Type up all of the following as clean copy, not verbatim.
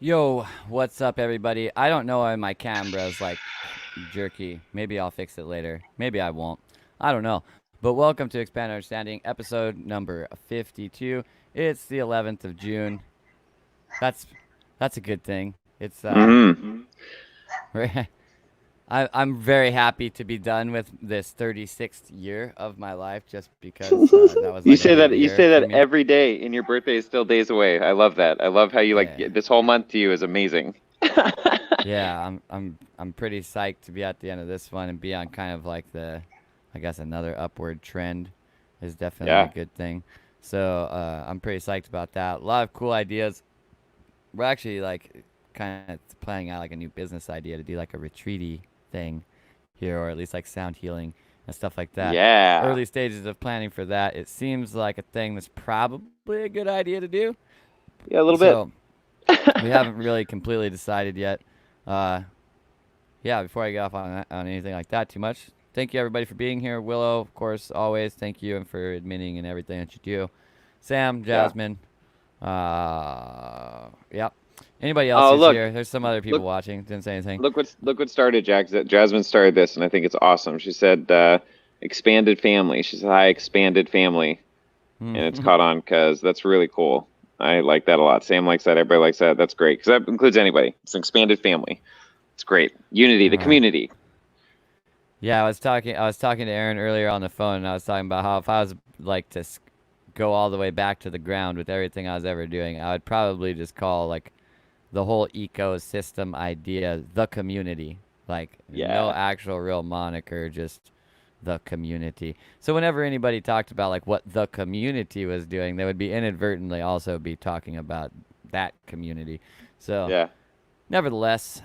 Yo, what's up, everybody? I don't know why my camera's like jerky. Maybe I'll fix it later. Maybe I won't. I don't know. But welcome to Expand Understanding, episode number 52. It's the 11th of June. That's that's a good thing. It's Hmm. I'm very happy to be done with this 36th year of my life, just because that was You like a say big that you year say for that me. every day, and your birthday is still days away. I love that. I love how you Yeah. this whole month to you is amazing. Yeah, I'm pretty psyched to be at the end of this one and be on kind of like I guess another upward trend is definitely a Yeah. good thing. So I'm pretty psyched about that. A lot of cool ideas. We're actually like kind of planning out like a new business idea to do like a retreaty thing here, or at least like sound healing and stuff like that. Yeah. Early stages of planning for that. It seems like a thing that's probably a good idea to do. Yeah, a little bit. So we haven't really completely decided yet. Uh, yeah, before I get off on anything like that too much, thank you everybody for being here. Willow, of course, always thank you and for admitting and everything that you do. Sam, Yeah. Jasmine, yep. Anybody else Oh, who's look, here? There's some other people look, watching. Didn't say anything. look what started, Jack. Jasmine started this, and I think it's awesome. She said, "Expanded family." She said, "Hi, expanded family," and it's Hmm. caught on because that's really cool. I like that a lot. Sam likes that. Everybody likes that. That's great because that includes anybody. It's an expanded family. It's great. Unity, All the right. community. Yeah, I was talking to Aaron earlier on the phone, and I was talking about how if I was like to go all the way back to the ground with everything I was ever doing, I would probably just call like the whole ecosystem idea the community. Like no Yeah. actual real moniker, just the community. So whenever anybody talked about like what the community was doing, they would be inadvertently also be talking about that community. So Yeah. nevertheless,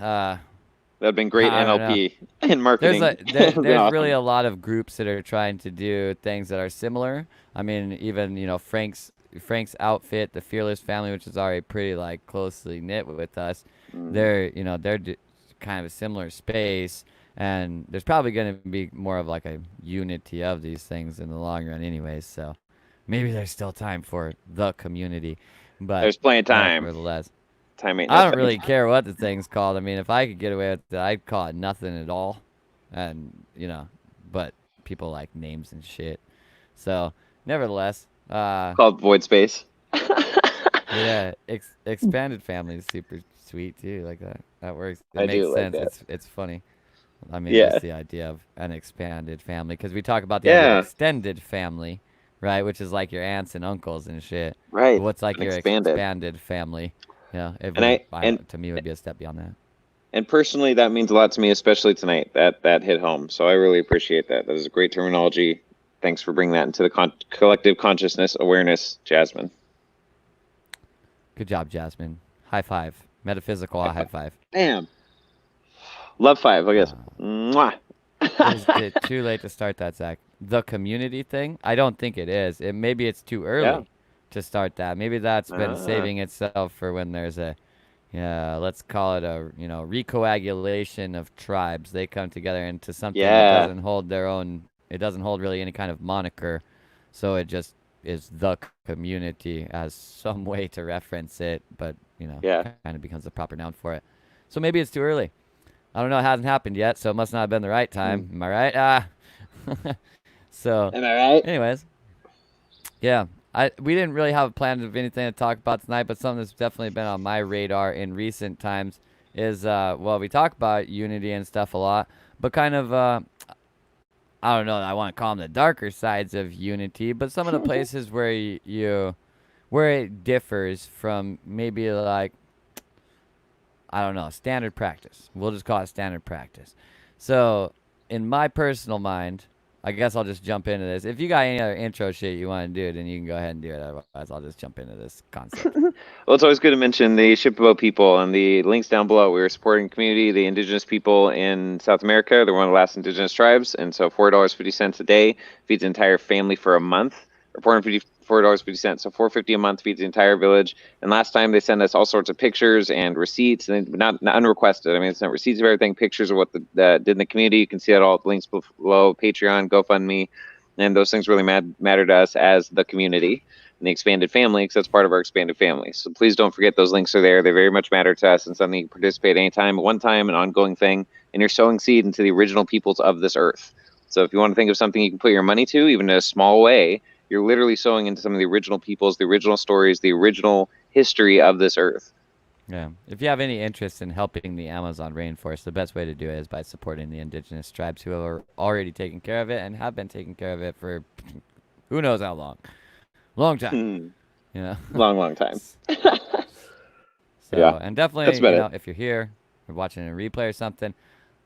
That'd been great I don't know. NLP and There's marketing. It'd been there's really awesome. a lot of groups that are trying to do things that are similar. I mean, even Frank's outfit, the Fearless family, which is already pretty like closely knit with us. Hmm. They're kind of a similar space, and there's probably going to be more of like a unity of these things in the long run, anyways. So maybe there's still time for the community, but There's plenty of time. nevertheless. Time ain't I no don't thing. really care what the thing's called. I mean, if I could get away with it, I'd call it nothing at all. And, but people like names and shit. So, nevertheless, Called Void Space. yeah, expanded family is super sweet too. Like that works. It I makes do like sense. that. It's funny. I mean, Yeah. just the idea of an expanded family, because we talk about the idea of Yeah. extended family, right? Which is like your aunts and uncles and shit. But Right. what's like And your expanded. expanded family? It And would, I I and don't, to me, would be a step beyond that. and personally that means a lot to me, especially tonight. That hit home. So I really appreciate that. That is a great terminology. Thanks for bringing that into the collective consciousness awareness, Jasmine. Good job, Jasmine. High five. Metaphysical High high five. five. Bam. Love five. Look at this. Uh, Mwah. is it too late to start that, Zach? The community thing? I don't think it is. Maybe it's too Yeah. early to start that. Maybe that's been Ah. saving itself for when there's yeah, let's call it a, recoagulation of tribes. They come together into something that Yeah. doesn't hold their own, it doesn't hold really any kind of moniker. So it just is the community as some way to reference it, but, Yeah. kind of becomes the proper noun for it. So maybe it's too early. I don't know. It hasn't happened yet, so it must not have been the right Hmm. time. Am I right? Ah. So, Am I right? anyways, yeah. We didn't really have a plan of anything to talk about tonight, but something that's definitely been on my radar in recent times is well, we talk about unity and stuff a lot, but kind of I don't know. I want to call them the darker sides of unity, but some of the places where where it differs from maybe like I don't know, standard practice. We'll just call it standard practice. So, in my personal mind, I guess I'll just jump into this. If you got any other intro shit you want to do, then you can go ahead and do it. Otherwise, I'll just jump into this concept. Well, it's always good to mention the Shipboat people and the links down below. We are supporting community, the indigenous people in South America. They're one of the last indigenous tribes, and so $4.50 a day feeds an entire family for a month. Or $4.50, so $4.50 a month feeds the entire village. And last time they sent us all sorts of pictures and receipts, and not unrequested. I mean, it's not receipts of everything, pictures of what did in the community. You can see that all at the links below: Patreon, GoFundMe, and those things really matter to us as the community. in the expanded family because that's part of our expanded family. So please don't forget those links are there. They very much matter to us and something you can participate anytime, one time, an ongoing thing, and you're sowing seed into the original peoples of this earth. So if you want to think of something you can put your money to, even in a small way, you're literally sowing into some of the original peoples, the original stories, the original history of this earth. Yeah. If you have any interest in helping the Amazon rainforest, the best way to do it is by supporting the indigenous tribes who are already taking care of it and have been taking care of it for who knows how long. Long time. Hmm. You know. Long, long time. Yeah, So, and that's definitely, about it. if you're here, or watching a replay or something,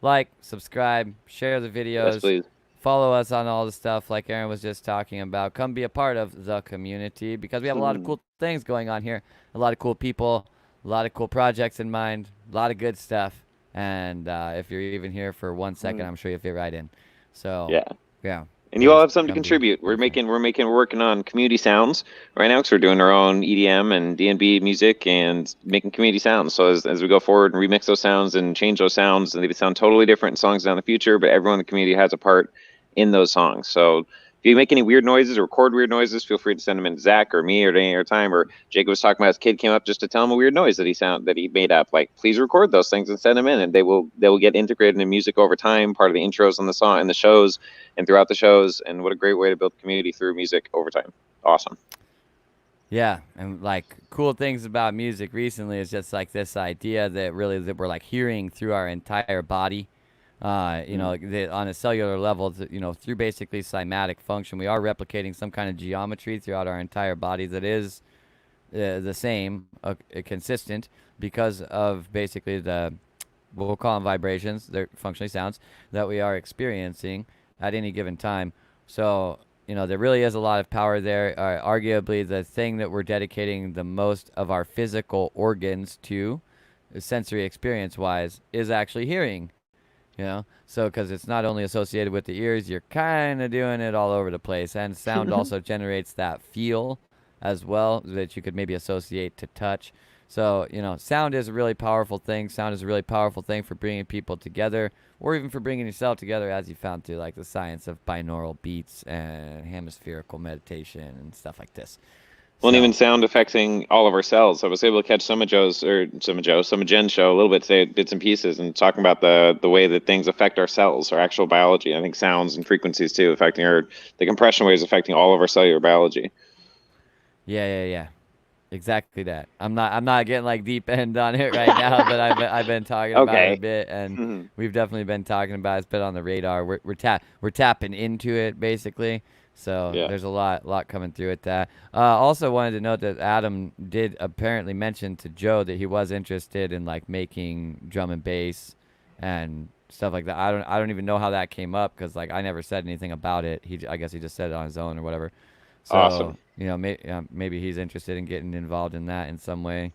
like, subscribe, share the Yes, videos, please. follow us on all the stuff like Aaron was just talking about. Come be a part of the community because we have a lot of cool things going on here, a lot of cool people, a lot of cool projects in mind, a lot of good stuff. And if you're even here for 1 second, I'm sure you'll fit right in. So, Yeah. yeah, And you all please have something to come be contribute. a friend. We're working on community sounds right now because we're doing our own EDM and D&B music and making community sounds. So as we go forward and remix those sounds and change those sounds, and they sound totally different in songs down the future, but everyone in the community has a part in those songs. So if you make any weird noises or record weird noises, feel free to send them in to Zach or me or at any other time. Or Jacob was talking about his kid came up just to tell him a weird noise that he made up. Like, please record those things and send them in, and they will get integrated into music over time, part of the intros on the song and the shows and throughout the shows. And what a great way to build community through music over time. Awesome. Yeah, and like cool things about music recently is just like this idea that really that we're like hearing through our entire body. On a cellular level, through basically cymatic function, we are replicating some kind of geometry throughout our entire body that is the same, consistent, because of basically we'll call them vibrations, they're functionally sounds, that we are experiencing at any given time. So, there really is a lot of power there. Arguably, the thing that we're dedicating the most of our physical organs to, sensory experience wise, is actually hearing. So because it's not only associated with the ears, you're kind of doing it all over the place, and sound also generates that feel as well that you could maybe associate to touch. So sound is a really powerful thing. Sound is a really powerful thing for bringing people together, or even for bringing yourself together, as you found through like the science of binaural beats and hemispherical meditation and stuff like this. Well, and even So sound affecting all of our cells. I was able to catch some of Jen's show a little bit today, bits and pieces, and talking about the way that things affect our cells, our actual biology. I think sounds and frequencies too, affecting the compression waves affecting all of our cellular biology. yeah. Exactly that. I'm not getting like deep end on it right now, but I've been talking about it a Okay. bit, and we've definitely been talking about it. It's been on the radar. We're tapping into it basically. So Yeah. there's a lot coming through with that. Also wanted to note that Adam did apparently mention to Joe that he was interested in like making drum and bass and stuff like that. I don't even know how that came up because like I never said anything about it. I guess he just said it on his own or whatever. So Awesome. maybe he's interested in getting involved in that in some way.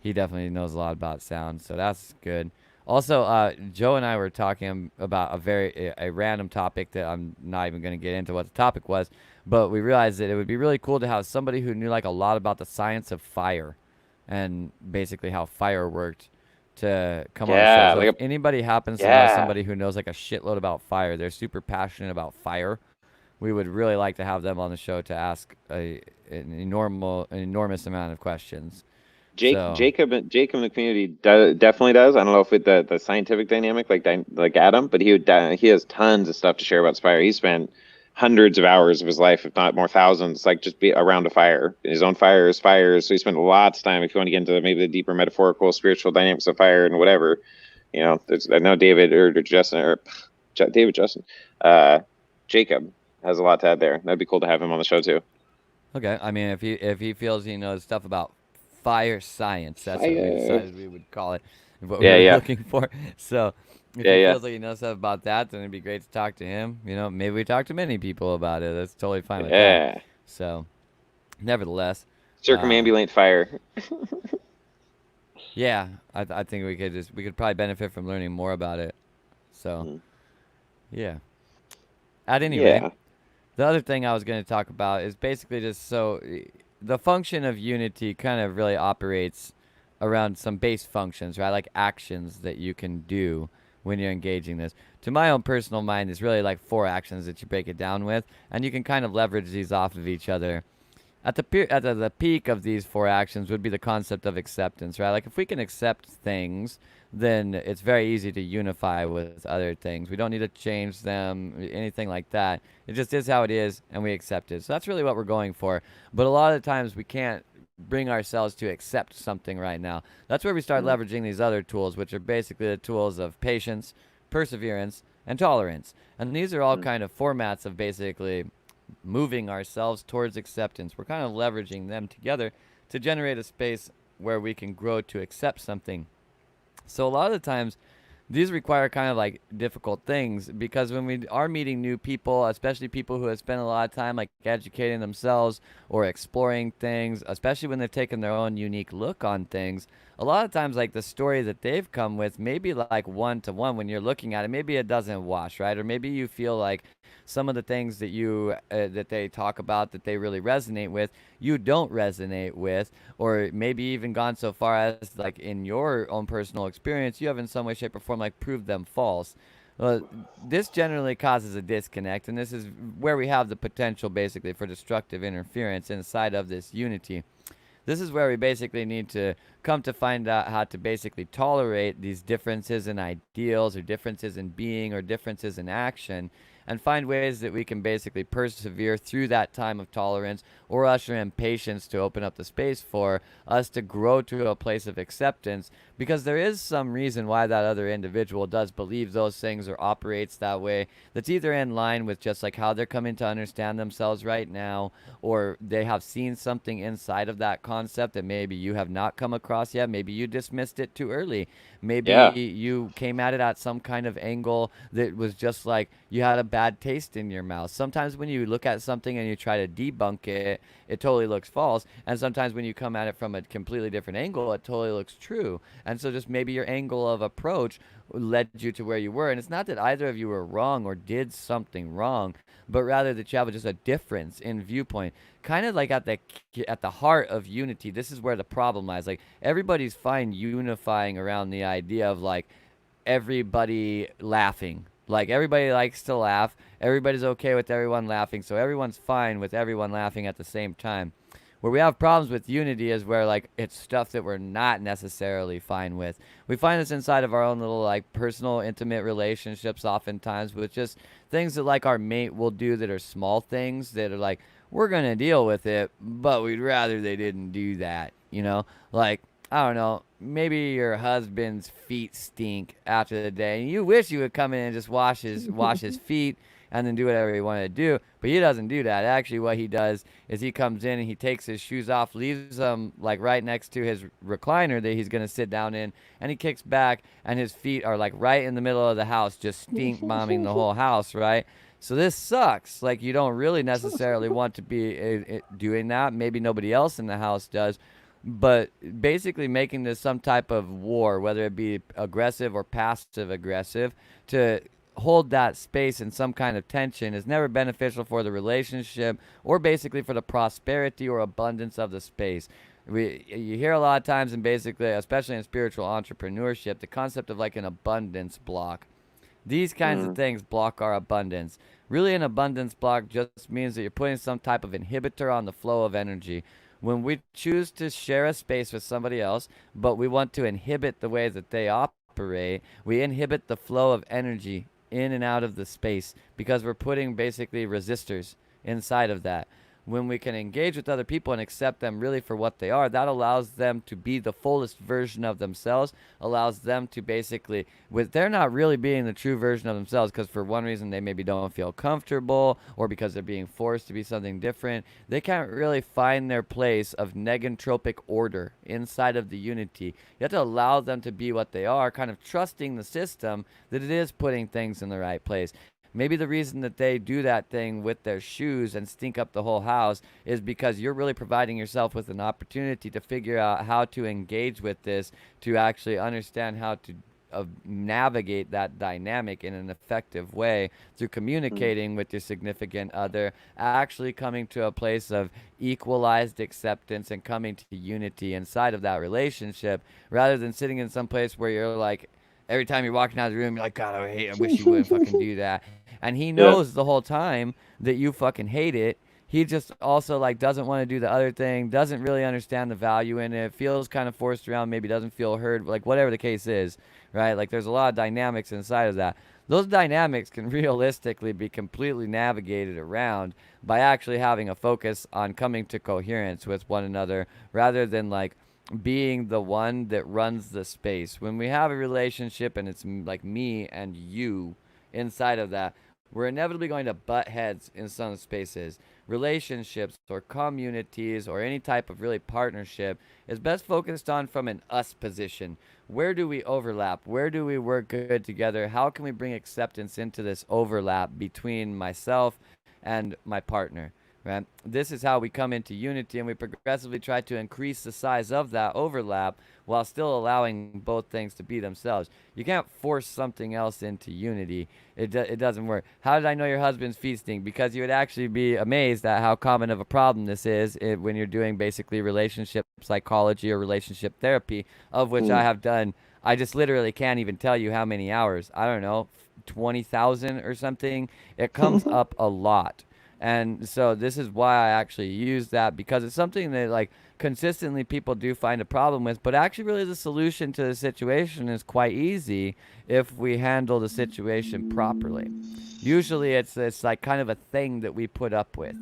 He definitely knows a lot about sound, so that's good. Also, Joe and I were talking about a random topic that I'm not even going to get into what the topic was, but we realized that it would be really cool to have somebody who knew like a lot about the science of fire, and basically how fire worked to come on the show. Yeah. So if anybody happens to know Yeah. somebody who knows like a shitload about fire, they're super passionate about fire, we would really like to have them on the show to ask an enormous amount of questions. So Jacob in the community definitely does. I don't know if the scientific dynamic like Adam, but he has tons of stuff to share about fire. He spent hundreds of hours of his life, if not more thousands, like just be around a fire. His own fires. So he spent lots of time. If you want to get into maybe the deeper metaphorical, spiritual dynamics of fire and whatever, I know David or Justin or David Justin, uh, Jacob has a lot to add there. That'd be cool to have him on the show too. okay, I mean if he feels he knows stuff about fire science, that's what we Fire. decided we would call it, what we Yeah, were yeah, looking for. So if yeah, he yeah, feels like he knows stuff about that, then it'd be great to talk to him. Maybe we talk to many people about it. That's totally fine with that. yeah. So nevertheless, uh, Circumambulate fire. yeah, I think we could probably benefit from learning more about it. So Mhm. yeah. At any rate, Yeah. the other thing I was going to talk about is basically just the function of unity kind of really operates around some base functions, right? Like actions that you can do when you're engaging this. To my own personal mind, it's really like 4 actions that you break it down with, and you can kind of leverage these off of each other at the peak of these four actions would be the concept of acceptance, right? Like if we can accept things, then it's very easy to unify with other things. We don't need to change them, anything like that. It just is how it is, and we accept it. So that's really what we're going for. But a lot of times we can't bring ourselves to accept something right now. That's where we start Mm, leveraging these other tools, which are basically the tools of patience, perseverance, and tolerance. And these are all mm. kind of formats of basically moving ourselves towards acceptance. We're kind of leveraging them together to generate a space where we can grow to accept something. So a lot of the times these require kind of like difficult things because when we are meeting new people, especially people who have spent a lot of time like educating themselves or exploring things, especially when they've taken their own unique look on things, a lot of times like the story that they've come with maybe like one to one when you're looking at it, maybe it doesn't wash, right? Or maybe you feel like some of the things that that they talk about that they really resonate with, you don't resonate with, or maybe even gone so far as like in your own personal experience, you have in some way, shape, or form like proved them false. Well, this generally causes a disconnect, and this is where we have the potential basically for destructive interference inside of this unity. This is where we basically need to come to find out how to basically tolerate these differences in ideals or differences in being or differences in action and find ways that we can basically persevere through that time of tolerance or usher in patience to open up the space for us to grow to a place of acceptance because there is some reason why that other individual does believe those things or operates that way that's either in line with just like how they're coming to understand themselves right now or they have seen something inside of that concept that maybe you have not come across yet. Maybe you dismissed it too early. Maybe Yeah. you came at it at some kind of angle that was just like you had a bad taste in your mouth. Sometimes when you look at something and you try to debunk it, it totally looks false. And sometimes when you come at it from a completely different angle, it totally looks true. And so just maybe your angle of approach led you to where you were. And it's not that either of you were wrong or did something wrong, but rather that you have just a difference in viewpoint. Kind of like at the heart of unity, this is where the problem lies. Like everybody's fine unifying around the idea of like everybody laughing. Like everybody likes to laugh. Everybody's okay with everyone laughing. So everyone's fine with everyone laughing at the same time. Where we have problems with unity is where like it's stuff that we're not necessarily fine with. We find this inside of our own little like personal intimate relationships oftentimes with just things that like our mate will do that are small things that are like we're going to deal with it, but we'd rather they didn't do that, you know? Like I don't know, maybe your husband's feet stink after the day, and you wish you would come in and just wash his feet and then do whatever he wanted to do. But he doesn't do that. Actually, what he does is he comes in and he takes his shoes off, leaves them like right next to his recliner that he's gonna sit down in, and he kicks back, and his feet are like right in the middle of the house, just stink bombing the whole house, right? So this sucks. Like you don't really necessarily want to be doing that. Maybe nobody else in the house does, but basically making this some type of war, whether it be aggressive or passive aggressive, to hold that space in some kind of tension is never beneficial for the relationship or basically for the prosperity or abundance of the space. You hear a lot of times in basically, especially in spiritual entrepreneurship, the concept of like an abundance block. These kinds of Mm, things block our abundance. Really, an abundance block just means that you're putting some type of inhibitor on the flow of energy. When we choose to share a space with somebody else, but we want to inhibit the way that they operate, we inhibit the flow of energy in and out of the space because we're putting basically resistors inside of that. When we can engage with other people and accept them really for what they are, that allows them to be the fullest version of themselves, allows them to basically, with they're not really being the true version of themselves because for one reason they maybe don't feel comfortable or because they're being forced to be something different. They can't really find their place of negentropic order inside of the unity. You have to allow them to be what they are, kind of trusting the system that it is putting things in the right place. Maybe the reason that they do that thing with their shoes and stink up the whole house is because you're really providing yourself with an opportunity to figure out how to engage with this, to actually understand how to navigate that dynamic in an effective way through mm, communicating with your significant other, actually coming to a place of equalized acceptance and coming to unity inside of that relationship rather than sitting in some place where you're like, every time you're walking out of the room, you're like, God, I wish you wouldn't fucking do that. And he yeah. knows the whole time that you fucking hate it. he just also like doesn't want to do the other thing, doesn't really understand the value in it, feels kind of forced around, maybe doesn't feel heard, like whatever the case is, right? Like there's a lot of dynamics inside of that. Those dynamics can realistically be completely navigated around by actually having a focus on coming to coherence with one another rather than like being the one that runs the space. When we have a relationship and it's like me and you inside of that, we're inevitably going to butt heads in some spaces. Relationships or communities or any type of really partnership is best focused on from an us position. Where do we overlap? Where do we work good together? How can we bring acceptance into this overlap between myself and my partner? Right? This is how we come into unity and we progressively try to increase the size of that overlap while still allowing both things to be themselves. You can't force something else into unity. It doesn't work. How did I know your husband's feet stink? Because you would actually be amazed at how common of a problem this is when you're doing basically relationship psychology or relationship therapy, of which I Mm. have done. I just literally can't even tell you how many hours. I don't know, 20,000 or something. It comes up a lot. And so this is why I actually use that, because it's something that like consistently people do find a problem with, but actually really the solution to the situation is quite easy if we handle the situation properly. Usually it's like kind of a thing that we put up with,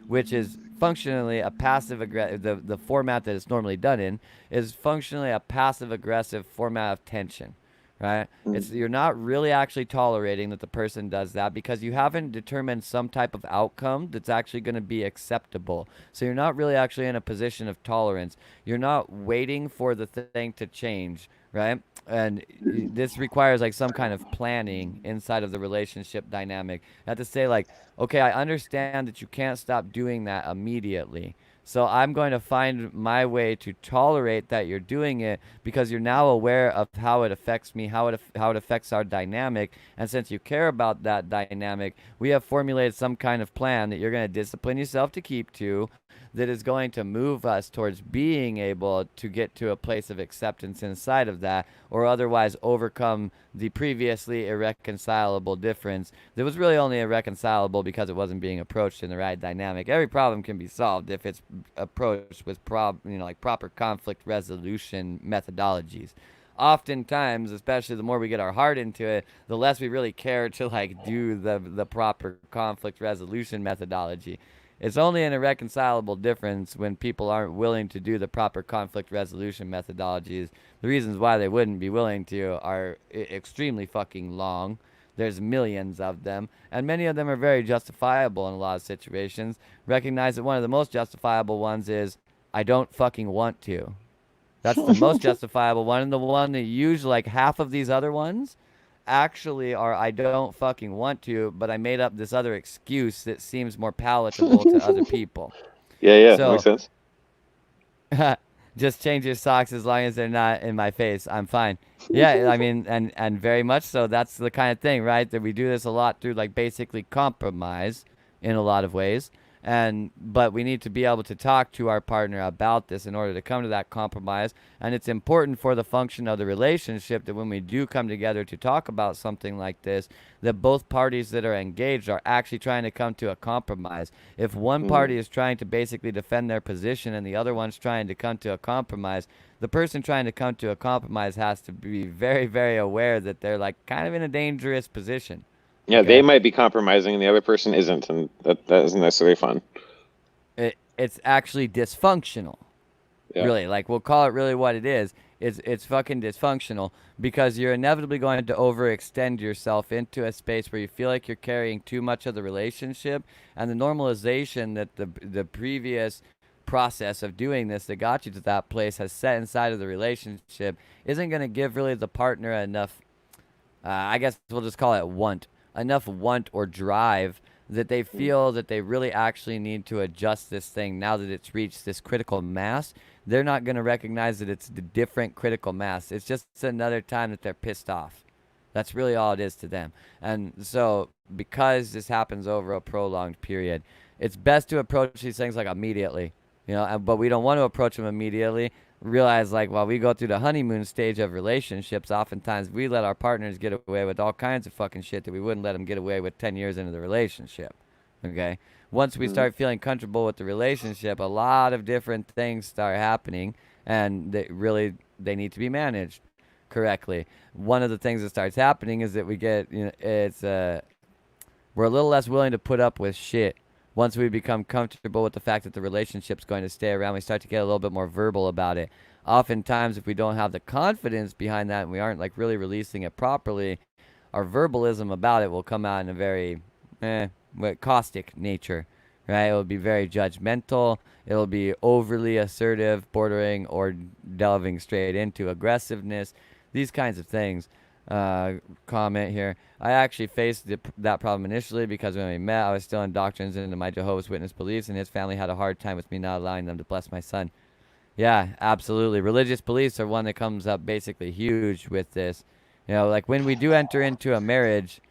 which is functionally a passive aggressive, the format that it's normally done in is functionally a passive aggressive format of tension, right? Mm. It's you're not really actually tolerating that the person does that because you haven't determined some type of outcome that's actually going to be acceptable. So you're not really actually in a position of tolerance. You're not waiting for the thing to change, right? And this requires like some kind of planning inside of the relationship dynamic. You have to say like, okay, I understand that you can't stop doing that immediately. So I'm going to find my way to tolerate that you're doing it because you're now aware of how it affects me, how it affects our dynamic. And since you care about that dynamic, we have formulated some kind of plan that you're going to discipline yourself to keep to, that is going to move us towards being able to get to a place of acceptance inside of that, or otherwise overcome the previously irreconcilable difference that was really only irreconcilable because it wasn't being approached in the right dynamic. Every problem can be solved if it's approached with like proper conflict resolution methodologies. Oftentimes, especially the more we get our heart into it, the less we really care to like do the proper conflict resolution methodology. It's only an irreconcilable difference when people aren't willing to do the proper conflict resolution methodologies. The reasons why they wouldn't be willing to are extremely fucking long. There's millions of them, and many of them are very justifiable in a lot of situations. Recognize that one of the most justifiable ones is, I don't fucking want to. That's the most justifiable one, and the one that usually, like half of these other ones, actually are I don't fucking want to, but I made up this other excuse that seems more palatable to other people. Yeah, yeah, that makes So sense. just change your socks as long as they're not in my face. I'm fine. Yeah, I mean, and very much so. That's the kind of thing, right? That we do this a lot through like basically compromise in a lot of ways. And but we need to be able to talk to our partner about this in order to come to that compromise. And it's important for the function of the relationship that when we do come together to talk about something like this, that both parties that are engaged are actually trying to come to a compromise. If one Mm. party is trying to basically defend their position and the other one's trying to come to a compromise, the person trying to come to a compromise has to be very, very aware that they're like kind of in a dangerous position. Yeah, they Okay. might be compromising and the other person isn't, and that isn't necessarily fun. It's actually dysfunctional. Yeah. Really, like we'll call it really what it is. It's fucking dysfunctional because you're inevitably going to overextend yourself into a space where you feel like you're carrying too much of the relationship, and the normalization that the previous process of doing this that got you to that place has set inside of the relationship isn't going to give really the partner enough, I guess we'll just call it enough want or drive that they Mm. feel that they really actually need to adjust this thing now that it's reached this critical mass. They're not going to recognize that it's the different critical mass. It's just another time that they're pissed off. That's really all it is to them. And so, because this happens over a prolonged period, it's best to approach these things like immediately, but we don't want to approach them immediately. Realize like while we go through the honeymoon stage of relationships, oftentimes we let our partners get away with all kinds of fucking shit that we wouldn't let them get away with 10 years into the relationship. Okay? Once we Mm. start feeling comfortable with the relationship, a lot of different things start happening, and they need to be managed correctly. One of the things that starts happening is that we get, we're a little less willing to put up with shit. Once we become comfortable with the fact that the relationship's going to stay around, we start to get a little bit more verbal about it. Oftentimes, if we don't have the confidence behind that and we aren't like really releasing it properly, our verbalism about it will come out in a very caustic nature, right? It will be very judgmental. It'll be overly assertive, bordering or delving straight into aggressiveness. These kinds of things. Uh, Comment here. I actually faced that problem initially because when we met, I was still indoctrinated into my Jehovah's Witness beliefs, and his family had a hard time with me not allowing them to bless my son. Yeah, absolutely. Religious beliefs are one that comes up basically huge with this. Like when we do enter into a marriage,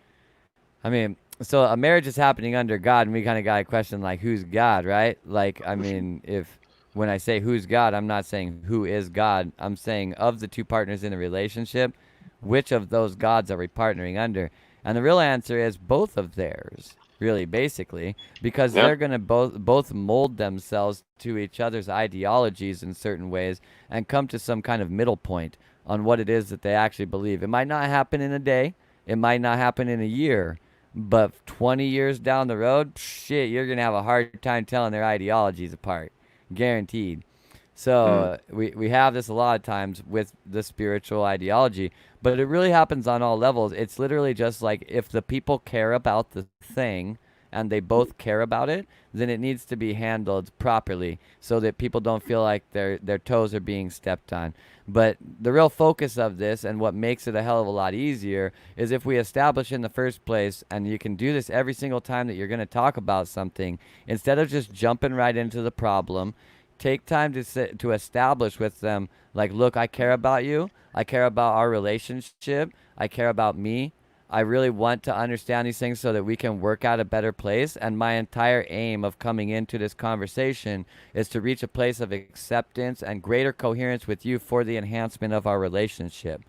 I mean, so a marriage is happening under God, and we kind of got to question like who's God, right? Like, I mean, if when I say who's God, I'm not saying who is God. I'm saying of the two partners in a relationship, which of those gods are we partnering under? And the real answer is both of theirs, really, basically, because Yeah. they're gonna both mold themselves to each other's ideologies in certain ways and come to some kind of middle point on what it is that they actually believe. It might not happen in a day. It might not happen in a year, but 20 years down the road, shit, you're going to have a hard time telling their ideologies apart. Guaranteed. Mm. So we have this a lot of times with the spiritual ideology, but it really happens on all levels. It's literally just like if the people care about the thing and they both care about it, then it needs to be handled properly so that people don't feel like their toes are being stepped on. But the real focus of this and what makes it a hell of a lot easier is if we establish in the first place, and you can do this every single time that you're going to talk about something, instead of just jumping right into the problem, take time to establish with them, like, look, I care about you. I care about our relationship. I care about me. I really want to understand these things so that we can work out a better place. And my entire aim of coming into this conversation is to reach a place of acceptance and greater coherence with you for the enhancement of our relationship.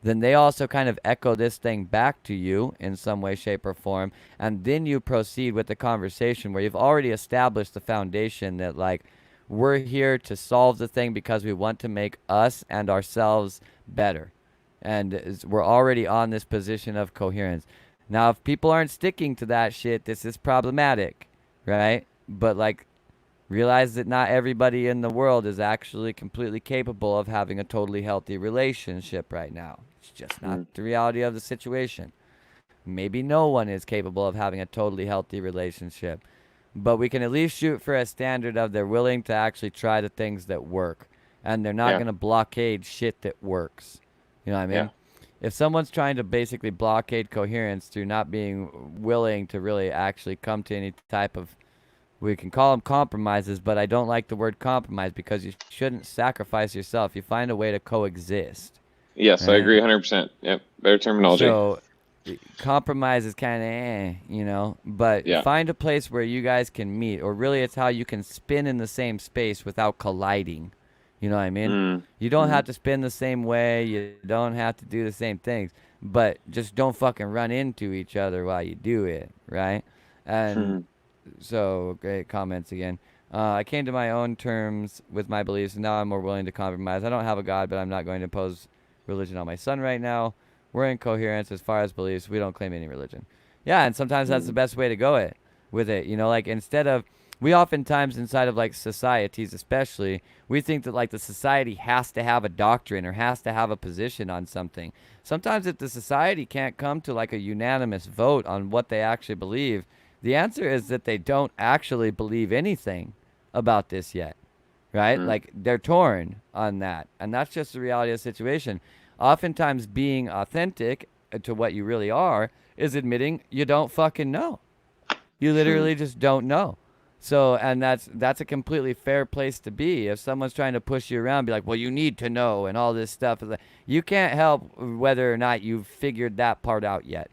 Then they also kind of echo this thing back to you in some way, shape, or form. And then you proceed with the conversation where you've already established the foundation that, like, we're here to solve the thing because we want to make us and ourselves better. And we're already on this position of coherence. Now, if people aren't sticking to that shit, this is problematic, right? But, like, realize that not everybody in the world is actually completely capable of having a totally healthy relationship right now. It's just not Mm. the reality of the situation. Maybe no one is capable of having a totally healthy relationship. But we can at least shoot for a standard of they're willing to actually try the things that work. And they're not Yeah. going to blockade shit that works. You know what I Yeah. mean? If someone's trying to basically blockade coherence through not being willing to really actually come to any type of, we can call them compromises, but I don't like the word compromise because you shouldn't sacrifice yourself. You find a way to coexist, Yes, I agree right? 100%. Yep. Better terminology. So compromise is kind of but Yeah. find a place where you guys can meet, or really it's how you can spin in the same space without colliding. You know what I mean? Mm. You don't Mm. have to spin the same way, you don't have to do the same things, but just don't fucking run into each other while you do it, right? And Mm. so great comments again. I came to my own terms with my beliefs, and now I'm more willing to compromise. I don't have a God, but I'm not going to impose religion on my son right now. We're in coherence as far as beliefs. We don't claim any religion. Yeah, and sometimes that's the Mm. best way to go with it. Like instead of, we oftentimes inside of like societies, especially, we think that like the society has to have a doctrine or has to have a position on something. Sometimes if the society can't come to like a unanimous vote on what they actually believe, the answer is that they don't actually believe anything about this yet, right? Mm. Like they're torn on that. And that's just the reality of the situation. Oftentimes, being authentic to what you really are is admitting you don't fucking know. You Mm. literally just don't know. So, and that's a completely fair place to be. If someone's trying to push you around, be like, "Well, you need to know," and all this stuff. You can't help whether or not you've figured that part out yet.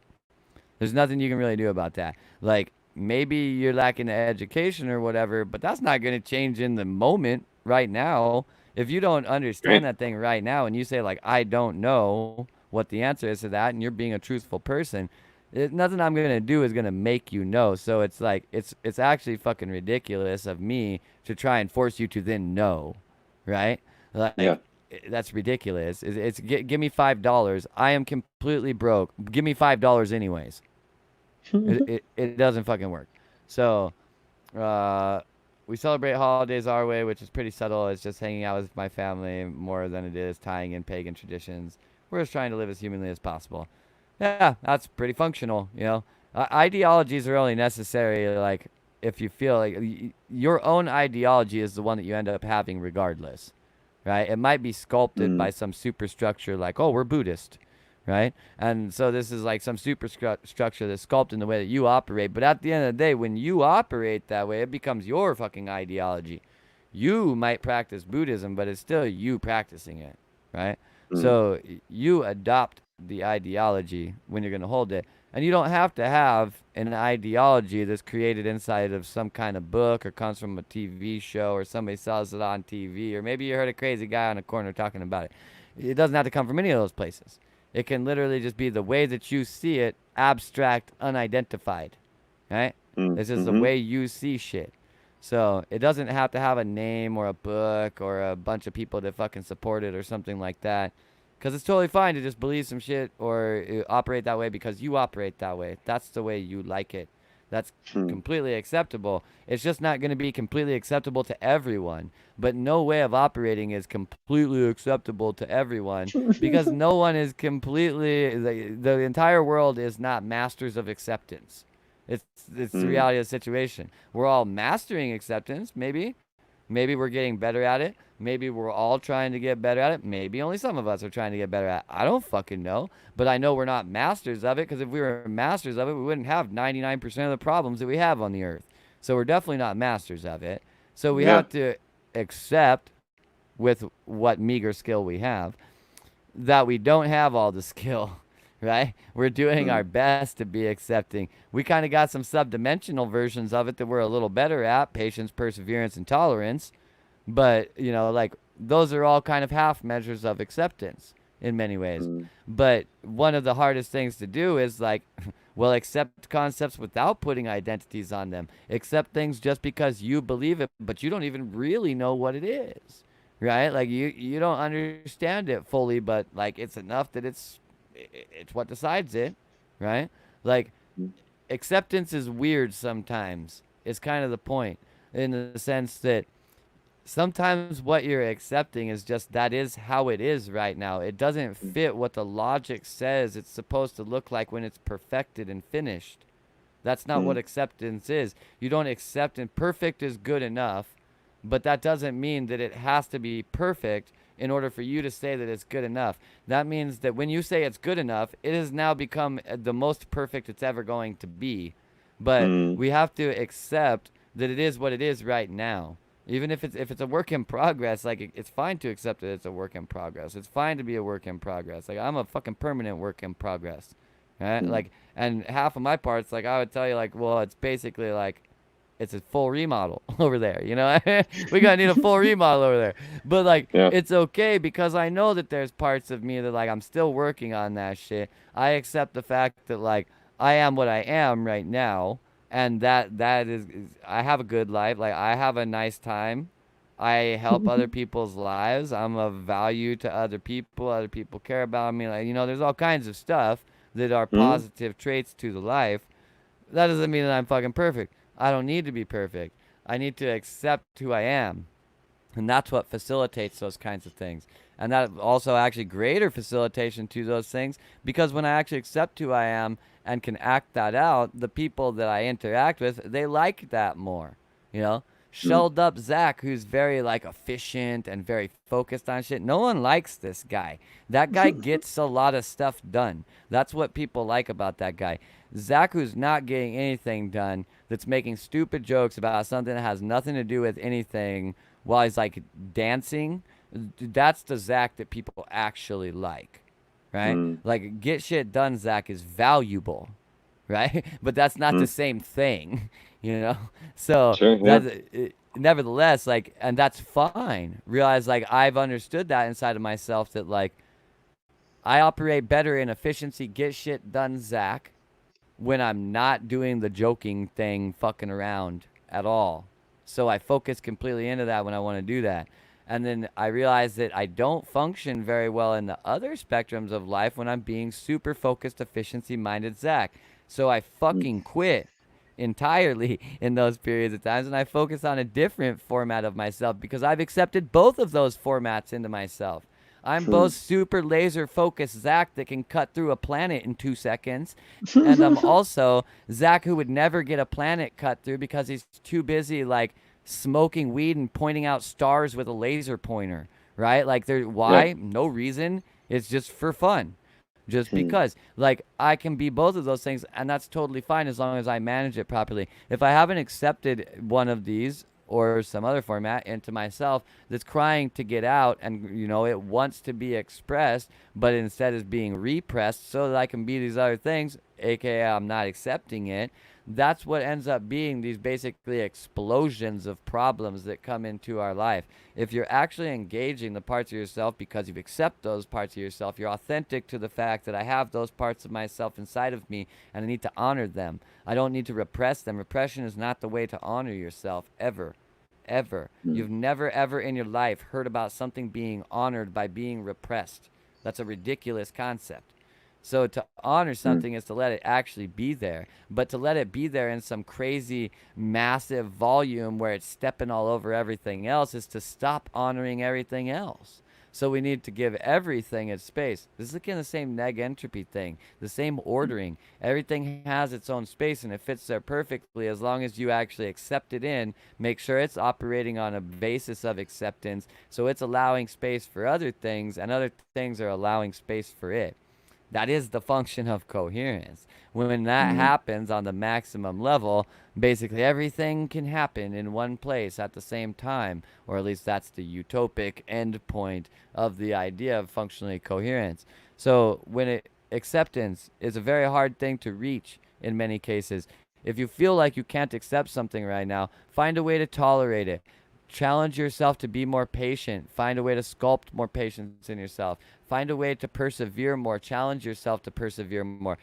There's nothing you can really do about that. Like maybe you're lacking the education or whatever, but that's not going to change in the moment right now. If you don't understand Great. that thing right now and you say like I don't know what the answer is to that and you're being a truthful person, Nothing I'm gonna do is gonna make you know. So it's like it's actually fucking ridiculous of me to try and force you to then know, right? Yeah. Like that's ridiculous. Give me $5. I am completely broke. Give me $5 anyways. It doesn't fucking work. So uh, we celebrate holidays our way, which is pretty subtle. It's just hanging out with my family more than it is tying in pagan traditions. We're just trying to live as humanly as possible. Yeah, that's pretty functional, you know. Ideologies are only necessary, like, if you feel like your own ideology is the one that you end up having regardless, right? It might be sculpted by Mm, some superstructure, like, oh, we're Buddhist, right? And so this is like some superstructure that's sculpted in the way that you operate. But at the end of the day, when you operate that way, it becomes your fucking ideology. You might practice Buddhism, but it's still you practicing it, right? mm, So you adopt the ideology when you're going to hold it. And you don't have to have an ideology that's created inside of some kind of book or comes from a TV show or somebody sells it on TV or maybe you heard a crazy guy on a corner talking about it. It doesn't have to come from any of those places. It can literally just be the way that you see it, abstract, unidentified, right? It's just the mm-hmm. way you see shit. So it doesn't have to have a name or a book or a bunch of people that fucking support it or something like that. Because it's totally fine to just believe some shit or operate that way because you operate that way. That's the way you like it. That's Mm, completely acceptable. It's just not going to be completely acceptable to everyone. But no way of operating is completely acceptable to everyone because no one is completely, the entire world is not masters of acceptance. It's, it's the mm, reality of the situation. We're all mastering acceptance, maybe. Maybe we're getting better at it. Maybe we're all trying to get better at it. Maybe only some of us are trying to get better at it. I don't fucking know. But I know we're not masters of it because if we were masters of it, we wouldn't have 99% of the problems that we have on the earth. So we're definitely not masters of it. So we yeah. have to accept with what meager skill we have that we don't have all the skill, right? We're doing our Mm, best to be accepting. We kind of got some subdimensional versions of it that we're a little better at patience, perseverance, and tolerance. But, you know, like those are all kind of half measures of acceptance in many ways. mm, But one of the hardest things to do is like, well, accept concepts without putting identities on them. Accept things just because you believe it, but you don't even really know what it is, right? Like you don't understand it fully, but like it's enough that it's what decides it, right? Like mm, acceptance is weird sometimes. It's kind of the point in the sense that sometimes what you're accepting is just that is how it is right now. It doesn't mm, fit what the logic says it's supposed to look like when it's perfected and finished. That's not what mm, acceptance is. You don't accept, and perfect is good enough, but that doesn't mean that it has to be perfect in order for you to say that it's good enough. That means that when you say it's good enough, it has now become the most perfect it's ever going to be. But mm, we have to accept that it is what it is right now. Even if it's a work in progress, like it's fine to accept that it's a work in progress. It's fine to be a work in progress. Like I'm a fucking permanent work in progress, right? mm. Like, and half of my parts, like I would tell you, like, well, it's basically like it's a full remodel over there. You know, we gotta need a full remodel over there. But like, Yeah. it's okay because I know that there's parts of me that like I'm still working on that shit. I accept the fact that like I am what I am right now, and that is I have a good life. Like I have a nice time. I help other people's lives. I'm of value to other people. Other people care about me. Like, you know, there's all kinds of stuff that are Mm, positive traits to the life. That doesn't mean that I'm fucking perfect. I don't need to be perfect. I need to accept who I am. And that's what facilitates those kinds of things. And that also actually greater facilitation to those things because when I actually accept who I am and can act that out, the people that I interact with, they like that more. You know? mm, Shelled up Zach, who's very like efficient and very focused on shit. No one likes this guy. That guy gets a lot of stuff done. That's what people like about that guy. Zach, who's not getting anything done, that's making stupid jokes about something that has nothing to do with anything while he's like dancing, that's the Zach that people actually like, right? mm, Like get shit done, Zach is valuable, right? But that's not the mm. same thing, you know. So Sure. Yeah. that's nevertheless like, and that's fine. Realize like I've understood that inside of myself that like I operate better in efficiency, get shit done, Zach, when I'm not doing the joking thing, fucking around at all. So I focus completely into that when I want to do that. And then I realize that I don't function very well in the other spectrums of life when I'm being super focused, efficiency minded Zach. So I Mm. fucking quit entirely in those periods of times and I focus on a different format of myself because I've accepted both of those formats into myself. I'm both super laser focused Zach that can cut through a planet in 2 seconds, and I'm also Zach who would never get a planet cut through because he's too busy like smoking weed and pointing out stars with a laser pointer, right? Like there Yep. why? No reason. It's just for fun. Just Hmm. because. Like I can be both of those things and that's totally fine as long as I manage it properly. If I haven't accepted one of these or some other format into myself that's crying to get out and it wants to be expressed but instead is being repressed so that I can be these other things, aka I'm not accepting it. That's what ends up being these basically explosions of problems that come into our life. If you're actually engaging the parts of yourself because you accept those parts of yourself, you're authentic to the fact that I have those parts of myself inside of me and I need to honor them. I don't need to repress them. Repression is not the way to honor yourself, ever. Ever. Hmm. You've never, ever in your life heard about something being honored by being repressed. That's a ridiculous concept. So to honor Hmm. something is to let it actually be there. But to let it be there in some crazy, massive volume where it's stepping all over everything else is to stop honoring everything else. So we need to give everything its space. This is again the same neg entropy thing, the same ordering. Everything has its own space and it fits there perfectly as long as you actually accept it in, make sure it's operating on a basis of acceptance. So it's allowing space for other things and other things are allowing space for it. That is the function of coherence. When that Hmm. happens on the maximum level, basically everything can happen in one place at the same time, or at least that's the utopic end point of the idea of functionally coherence. So when it acceptance is a very hard thing to reach in many cases. If you feel like you can't accept something right now, find a way to tolerate it. Challenge yourself to be more patient. Find a way to sculpt more patience in yourself. Find a way to persevere more. Challenge yourself to persevere more.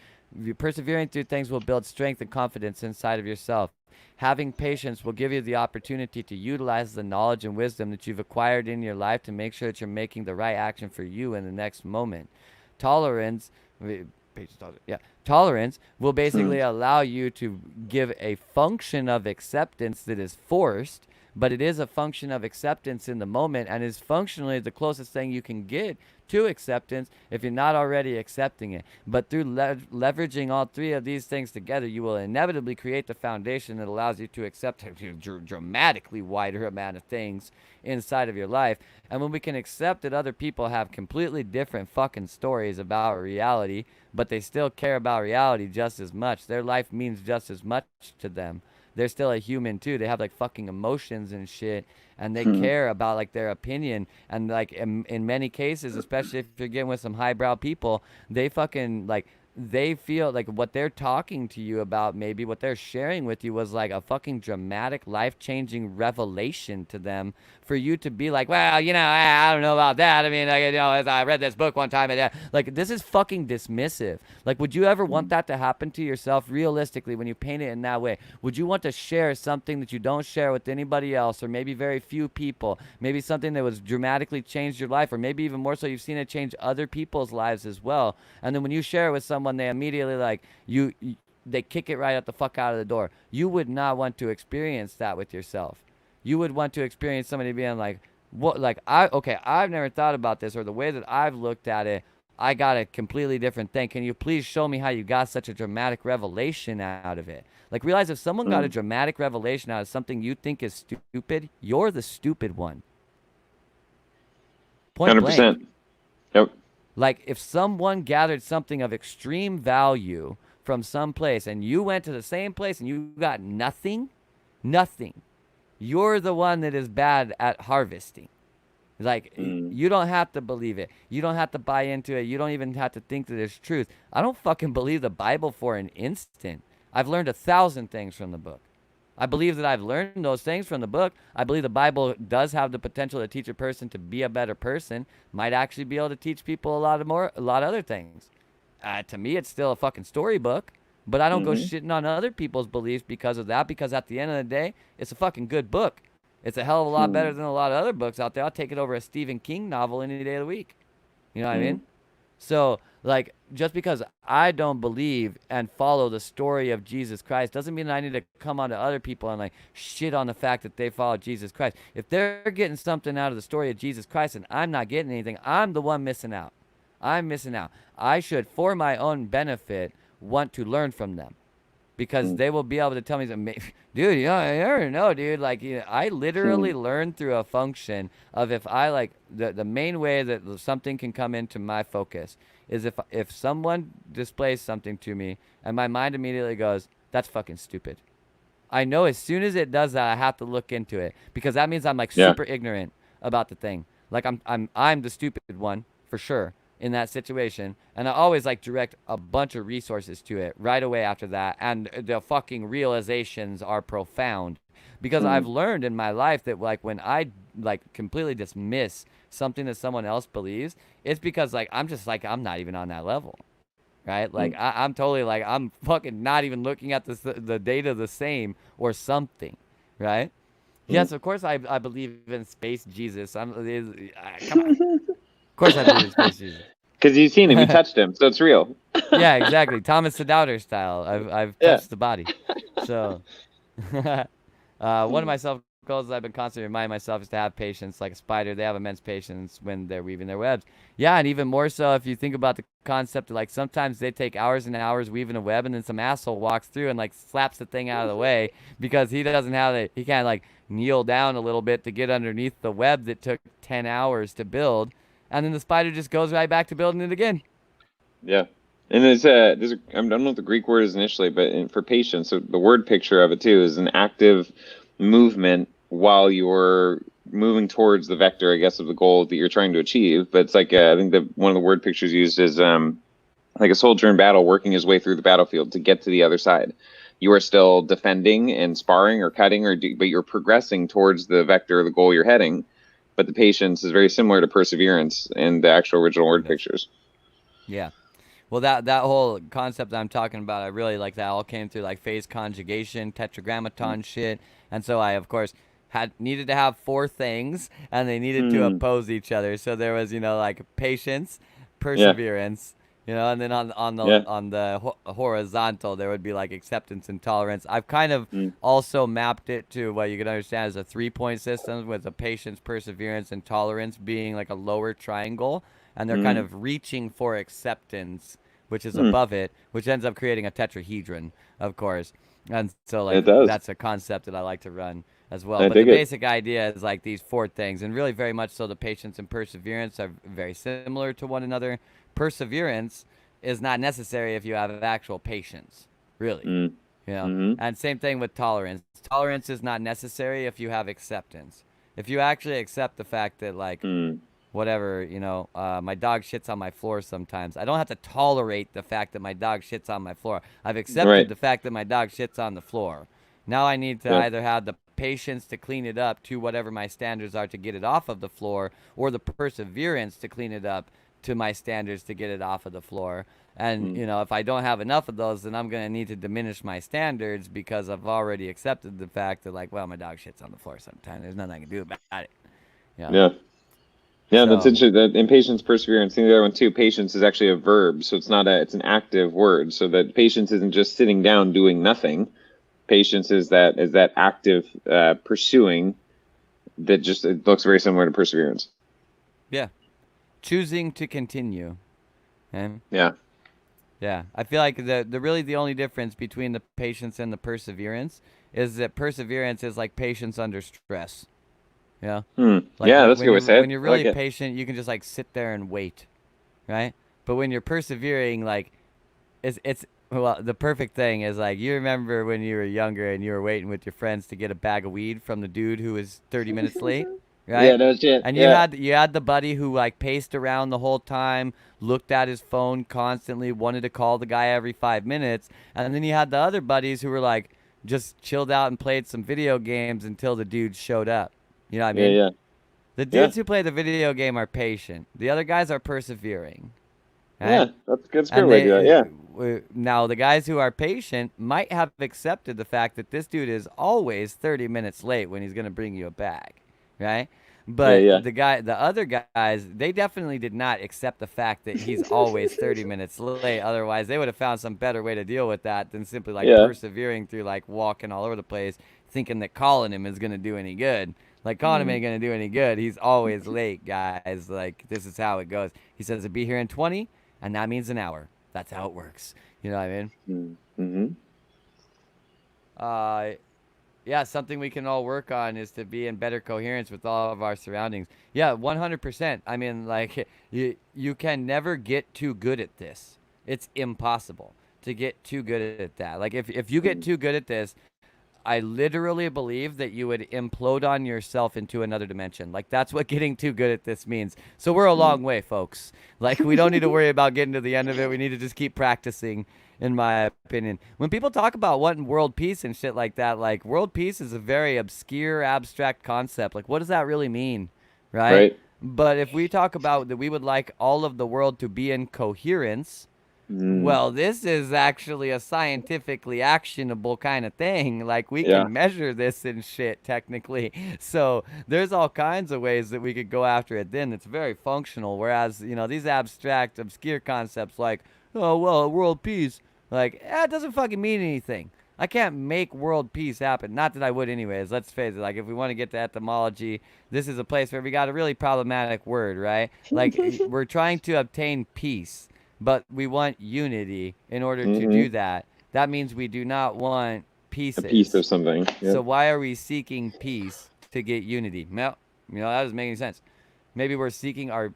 Persevering through things will build strength and confidence inside of yourself. Having patience will give you the opportunity to utilize the knowledge and wisdom that you've acquired in your life to make sure that you're making the right action for you in the next moment. Tolerance, yeah, tolerance will Hmm. basically allow you to give a function of acceptance that is forced, but it is a function of acceptance in the moment and is functionally the closest thing you can get to acceptance if you're not already accepting it. But through leveraging all three of these things together, you will inevitably create the foundation that allows you to accept a dramatically wider amount of things inside of your life. And when we can accept that other people have completely different fucking stories about reality, but they still care about reality just as much, their life means just as much to them. They're still a human too. They have like fucking emotions and shit, and they Hmm. care about like their opinion. And like in many cases, especially if you're getting with some highbrow people, they fucking like they feel like what they're talking to you about, maybe what they're sharing with you was like a fucking dramatic, life changing revelation to them for you to be like, well, I don't know about that. I mean, as I read this book one time, and like, this is fucking dismissive. Like, would you ever want Hmm. that to happen to yourself realistically when you paint it in that way? Would you want to share something that you don't share with anybody else, or maybe very few people? Maybe something that was dramatically changed your life, or maybe even more so, you've seen it change other people's lives as well. And then when you share it with someone, they immediately like they kick it right out the fuck out of the door. You would not want to experience that with yourself. You would want to experience somebody being like, what, like, I've never thought about this, or the way that I've looked at it, I got a completely different thing. Can you please show me how you got such a dramatic revelation out of it? Like, realize if someone got a Hmm. dramatic revelation out of something you think is stupid, you're the stupid one. Point blank. 100%. Yep. Like, if someone gathered something of extreme value from some place and you went to the same place and you got nothing, nothing, you're the one that is bad at harvesting. Like, Hmm. you don't have to believe it. You don't have to buy into it. You don't even have to think that it's truth. I don't fucking believe the Bible for an instant. I've learned 1,000 things from the book. I believe that I've learned those things from the book. I believe the Bible does have the potential to teach a person to be a better person. Might actually be able to teach people a lot of other things. To me, it's still a fucking storybook. But I don't go Mm-hmm. shitting on other people's beliefs because of that, because at the end of the day, it's a fucking good book. It's a hell of a lot better than a lot of other books out there. I'll take it over a Stephen King novel any day of the week. You know what I Mm-hmm. mean? So, like, just because I don't believe and follow the story of Jesus Christ doesn't mean that I need to come on to other people and, like, shit on the fact that they follow Jesus Christ. If they're getting something out of the story of Jesus Christ and I'm not getting anything, I'm the one missing out. I'm missing out. I should, for my own benefit, want to learn from them because they will be able to tell me, dude, you know, I never know, dude. Like, you know, I literally learned through a function of if I like the main way that something can come into my focus is if someone displays something to me and my mind immediately goes, that's fucking stupid. I know as soon as it does that, I have to look into it because that means I'm like Yeah. super ignorant about the thing. Like I'm the stupid one for sure in that situation, and I always like direct a bunch of resources to it right away after that, and the fucking realizations are profound because I've Mm. learned in my life that like when I like completely dismiss something that someone else believes, it's because like I'm just like I'm not even on that level, right? Like Mm. I'm totally like I'm fucking not even looking at the data the same or something, right? Mm. Yes, of course I believe in space Jesus. Come on, of course I believe in space Jesus. Because you've seen him, you touched him, so it's real. Yeah, exactly. Thomas the Doubter style. I've Yeah. touched the body, so one of my self goals I've been constantly reminding myself is to have patience. Like a spider, they have immense patience when they're weaving their webs. Yeah, and even more so if you think about the concept of like sometimes they take hours and hours weaving a web, and then some asshole walks through and like slaps the thing out of the way because he doesn't have it. He can't like kneel down a little bit to get underneath the web that took 10 hours to build, and then the spider just goes right back to building it again. Yeah. And I don't know what the Greek word is initially, but for patience, so the word picture of it too is an active movement while you're moving towards the vector, I guess, of the goal that you're trying to achieve. But it's like I think that one of the word pictures used is like a soldier in battle working his way through the battlefield to get to the other side. You are still defending and sparring or cutting, but you're progressing towards the vector of the goal you're heading. But the patience is very similar to perseverance in the actual original word Yes. pictures. Yeah. Well, that whole concept that I'm talking about, I really like that all came through like phase conjugation, tetragrammaton shit, and so I of course had needed to have four things, and they needed to Mm, oppose each other. So there was like patience, yeah, perseverance, and then yeah. on the horizontal there would be like acceptance and tolerance. I've kind of Mm, also mapped it to what you could understand as a 3-point system with the patience, perseverance, and tolerance being like a lower triangle, and they're kind mm, of reaching for acceptance, which is mm. above it, which ends up creating a tetrahedron, of course. And so, like, It does. that's a concept that I like to run as well. I But the dig it. basic idea is like these four things, and really very much so the patience and perseverance are very similar to one another. Perseverance is not necessary if you have actual patience, really. Mm, mm-hmm. And same thing with tolerance. Tolerance is not necessary if you have acceptance. If you actually accept the fact that, like, Mm. whatever, my dog shits on my floor sometimes. I don't have to tolerate the fact that my dog shits on my floor. I've accepted Right. the fact that my dog shits on the floor. Now I need to Yeah. either have the patience to clean it up to whatever my standards are to get it off of the floor, or the perseverance to clean it up to my standards to get it off of the floor. And, Mm. if I don't have enough of those, then I'm going to need to diminish my standards because I've already accepted the fact that, like, well, my dog shits on the floor sometimes. There's nothing I can do about it. Yeah. Yeah. Yeah, that's So, interesting. That impatience, perseverance. And the other one too. Patience is actually a verb, so it's an active word. So that patience isn't just sitting down doing nothing. Patience is that active pursuing that just it looks very similar to perseverance. yeah. Choosing to continue. Okay? Yeah. Yeah, I feel like the only difference between the patience and the perseverance is that perseverance is like patience under stress. Yeah, Hmm. like Yeah, that's a good way to say when it. you're I like really it. patient, you can just like sit there and wait, right? But when you're persevering, like it's well, the perfect thing is like you remember when you were younger and you were waiting with your friends to get a bag of weed from the dude who was 30 minutes late, Yeah, right? no shit. And Yeah. you had the buddy who like paced around the whole time, looked at his phone constantly, wanted to call the guy every 5 minutes, and then you had the other buddies who were like just chilled out and played some video games until the dude showed up. You know what I Yeah, mean? yeah. The Yeah. dudes who play the video game are patient. The other guys are persevering, right? Yeah. That's a good And way to do it. Yeah. now the guys who are patient might have accepted the fact that this dude is always 30 minutes late when he's going to bring you a bag, right? Yeah, But yeah. the other guys, they definitely did not accept the fact that he's always 30 minutes late. Otherwise, they would have found some better way to deal with that than simply like Yeah. persevering through like walking all over the place, thinking that calling him is going to do any good. Like calling him Mm, ain't going to do any good. He's always late, guys. Like this is how it goes. He says to be here in 20, and that means an hour. That's how it works. You know what I mean? mm, mm-hmm. Uh, yeah, something we can all work on is to be in better coherence with all of our surroundings. Yeah, 100%. I mean, like you can never get too good at this. It's impossible to get too good at that. Like if you get too good at this, I literally believe that you would implode on yourself into another dimension. Like that's what getting too good at this means. So we're a long way, folks. Like we don't need to worry about getting to the end of it. We need to just keep practicing, in my opinion. When people talk about wanting world peace and shit like that, like world peace is a very obscure, abstract concept. Like what does that really mean, right? Right. But if we talk about that we would like all of the world to be in coherence, Mm, well, this is actually a scientifically actionable kind of thing. Like, we yeah. can measure this and shit, technically. So, there's all kinds of ways that we could go after it then. It's very functional. Whereas, these abstract, obscure concepts like, oh, well, world peace, like, it doesn't fucking mean anything. I can't make world peace happen. Not that I would, anyways. Let's face it. Like, if we want to get to etymology, this is a place where we got a really problematic word, right? Like, we're trying to obtain peace, but we want unity in order to Mm-hmm. do that. That means we do not want A piece of pieces. something. Yeah. So why are we seeking peace to get unity? Well, that doesn't make any sense. Maybe we're seeking our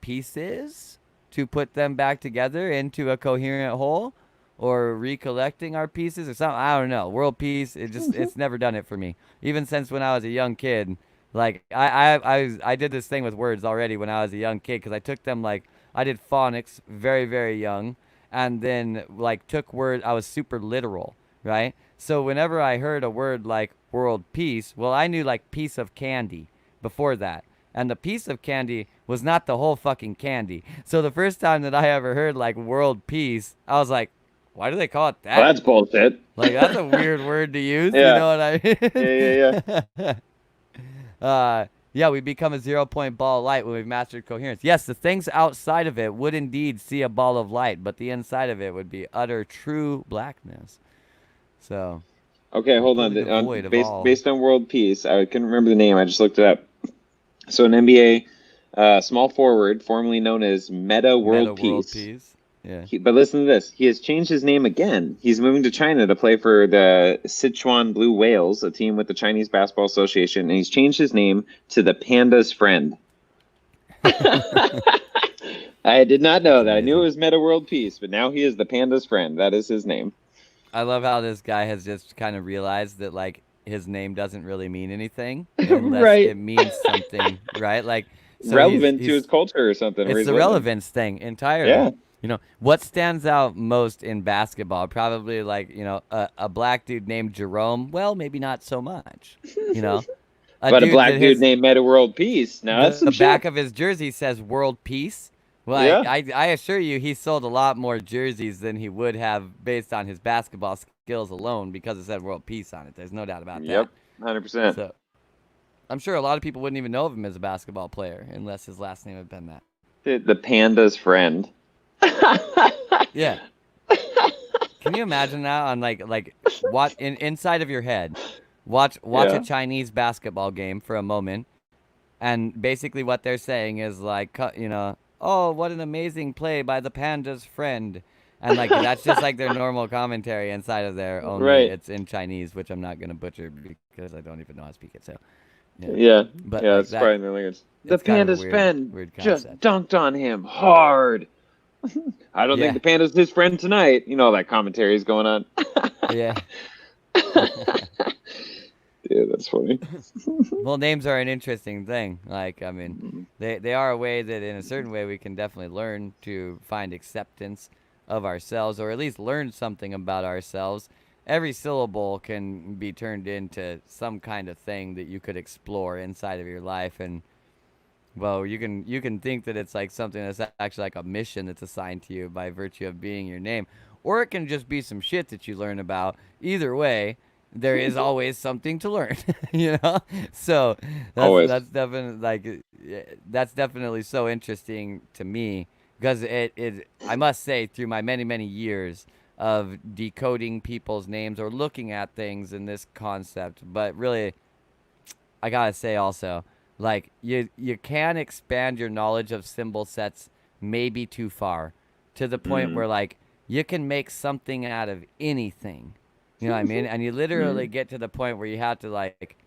pieces to put them back together into a coherent whole, or recollecting our pieces or something. I don't know. World peace, it's never done it for me. Even since when I was a young kid, like I did this thing with words already when I was a young kid because I took them like I did phonics very very young, and then like took word. I was super literal, right? So whenever I heard a word like world peace, well, I knew like piece of candy before that. And the piece of candy was not the whole fucking candy. So the first time that I ever heard like world peace, I was like, why do they call it Well, that? that's bullshit. Like that's a weird word to use, you Yeah. know what Yeah. Yeah. I mean? Yeah, we become a 0 point ball of light when we've mastered coherence. Yes, the things outside of it would indeed see a ball of light, but the inside of it would be utter true blackness. So, Okay, hold on. completely devoid of all. Based on world peace, I couldn't remember the name. I just looked it up. So an NBA small forward, formerly known as Meta Meta World world Peace. peace. Yeah. But listen to this. He has changed his name again. He's moving to China to play for the Sichuan Blue Whales, a team with the Chinese Basketball Association, and he's changed his name to the Panda's Friend. I did not know That's that. I knew it amazing. was Meta World Peace, but now he is the Panda's Friend. That is his name. I love how this guy has just kind of realized that like his name doesn't really mean anything unless Right. it means something, right? Like so Relevant to his he's culture or something where it's he's the living. relevance thing entirely. Yeah. What stands out most in basketball? Probably like, a black dude named Jerome. Well, maybe not so much. You know, a But a dude that black dude his named Meta World Peace. Now that's some the back shit. of his jersey says World Peace. Well, Yeah. I assure you, he sold a lot more jerseys than he would have based on his basketball skills alone because it said World Peace on it. There's no doubt about that. Yep. 100%. So I'm sure a lot of people wouldn't even know of him as a basketball player unless his last name had been that. The Panda's Friend. Yeah. Can you imagine that on like what inside of your head? Watch Yeah. a Chinese basketball game for a moment, and basically what they're saying is like, oh, what an amazing play by the Panda's friend. And like that's just like their normal commentary inside of there, only Right. it's in Chinese, which I'm not gonna butcher because I don't even know how to speak it. So, yeah. Yeah. But Yeah, like it's that, probably the language. The it's kind of a Panda's weird, friend weird just concept. dunked on him hard. I don't think Yeah, the Panda's his friend tonight. You know, that commentary is going on. yeah. Yeah, that's funny. Well, names are an interesting thing. Like, I mean, they are a way that, in a certain way, we can definitely learn to find acceptance of ourselves, or at least learn something about ourselves. Every syllable can be turned into some kind of thing that you could explore inside of your life, and well, you can think that it's like something that's actually like a mission that's assigned to you by virtue of being your name, or it can just be some shit that you learn about. Either way, there is always something to learn, you know. So Always. that's definitely like that's definitely so interesting to me because it I must say through my many years of decoding people's names or looking at things in this concept, but really I gotta say also, like you can expand your knowledge of symbol sets maybe too far, to the point Mm, where like you can make something out of anything. You know what I mean? And you literally mm, get to the point where you have to like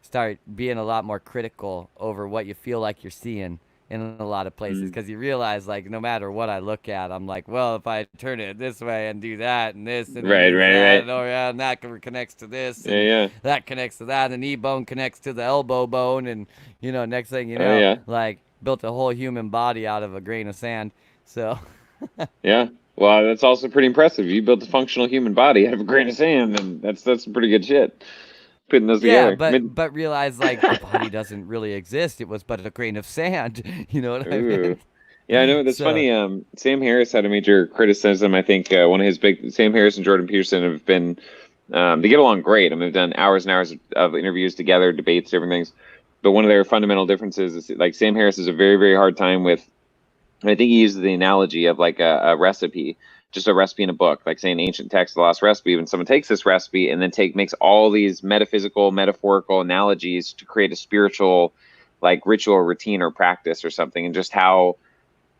start being a lot more critical over what you feel like you're seeing in a lot of places mm. because you realize like no matter what I look at, I'm like, well, if I turn it this way and do that and this and then Right, use right, that right. and oh yeah, and that connects to this Yeah, and yeah. that connects to that, and the knee bone connects to the elbow bone, and next thing you Oh, know, yeah. like built a whole human body out of a grain of sand. So Yeah. Well, that's also pretty impressive. You built a functional human body out of a grain of sand, and that's some pretty good shit. Putting those yeah, together. but realize like the body doesn't really exist. It was but a grain of sand. You know what I Ooh. meant? Yeah, I know that's So funny. Sam Harris had a major criticism. I think one of his big Sam Harris and Jordan Peterson have been they get along great. I mean, they've done hours and hours of interviews together, debates, different things. But one of their fundamental differences is like Sam Harris has a very hard time with. I think he uses the analogy of like a recipe, just a recipe in a book, like saying ancient text, the lost recipe. When someone takes this recipe and then makes all these metaphysical, metaphorical analogies to create a spiritual, like ritual, routine, or practice or something, and just how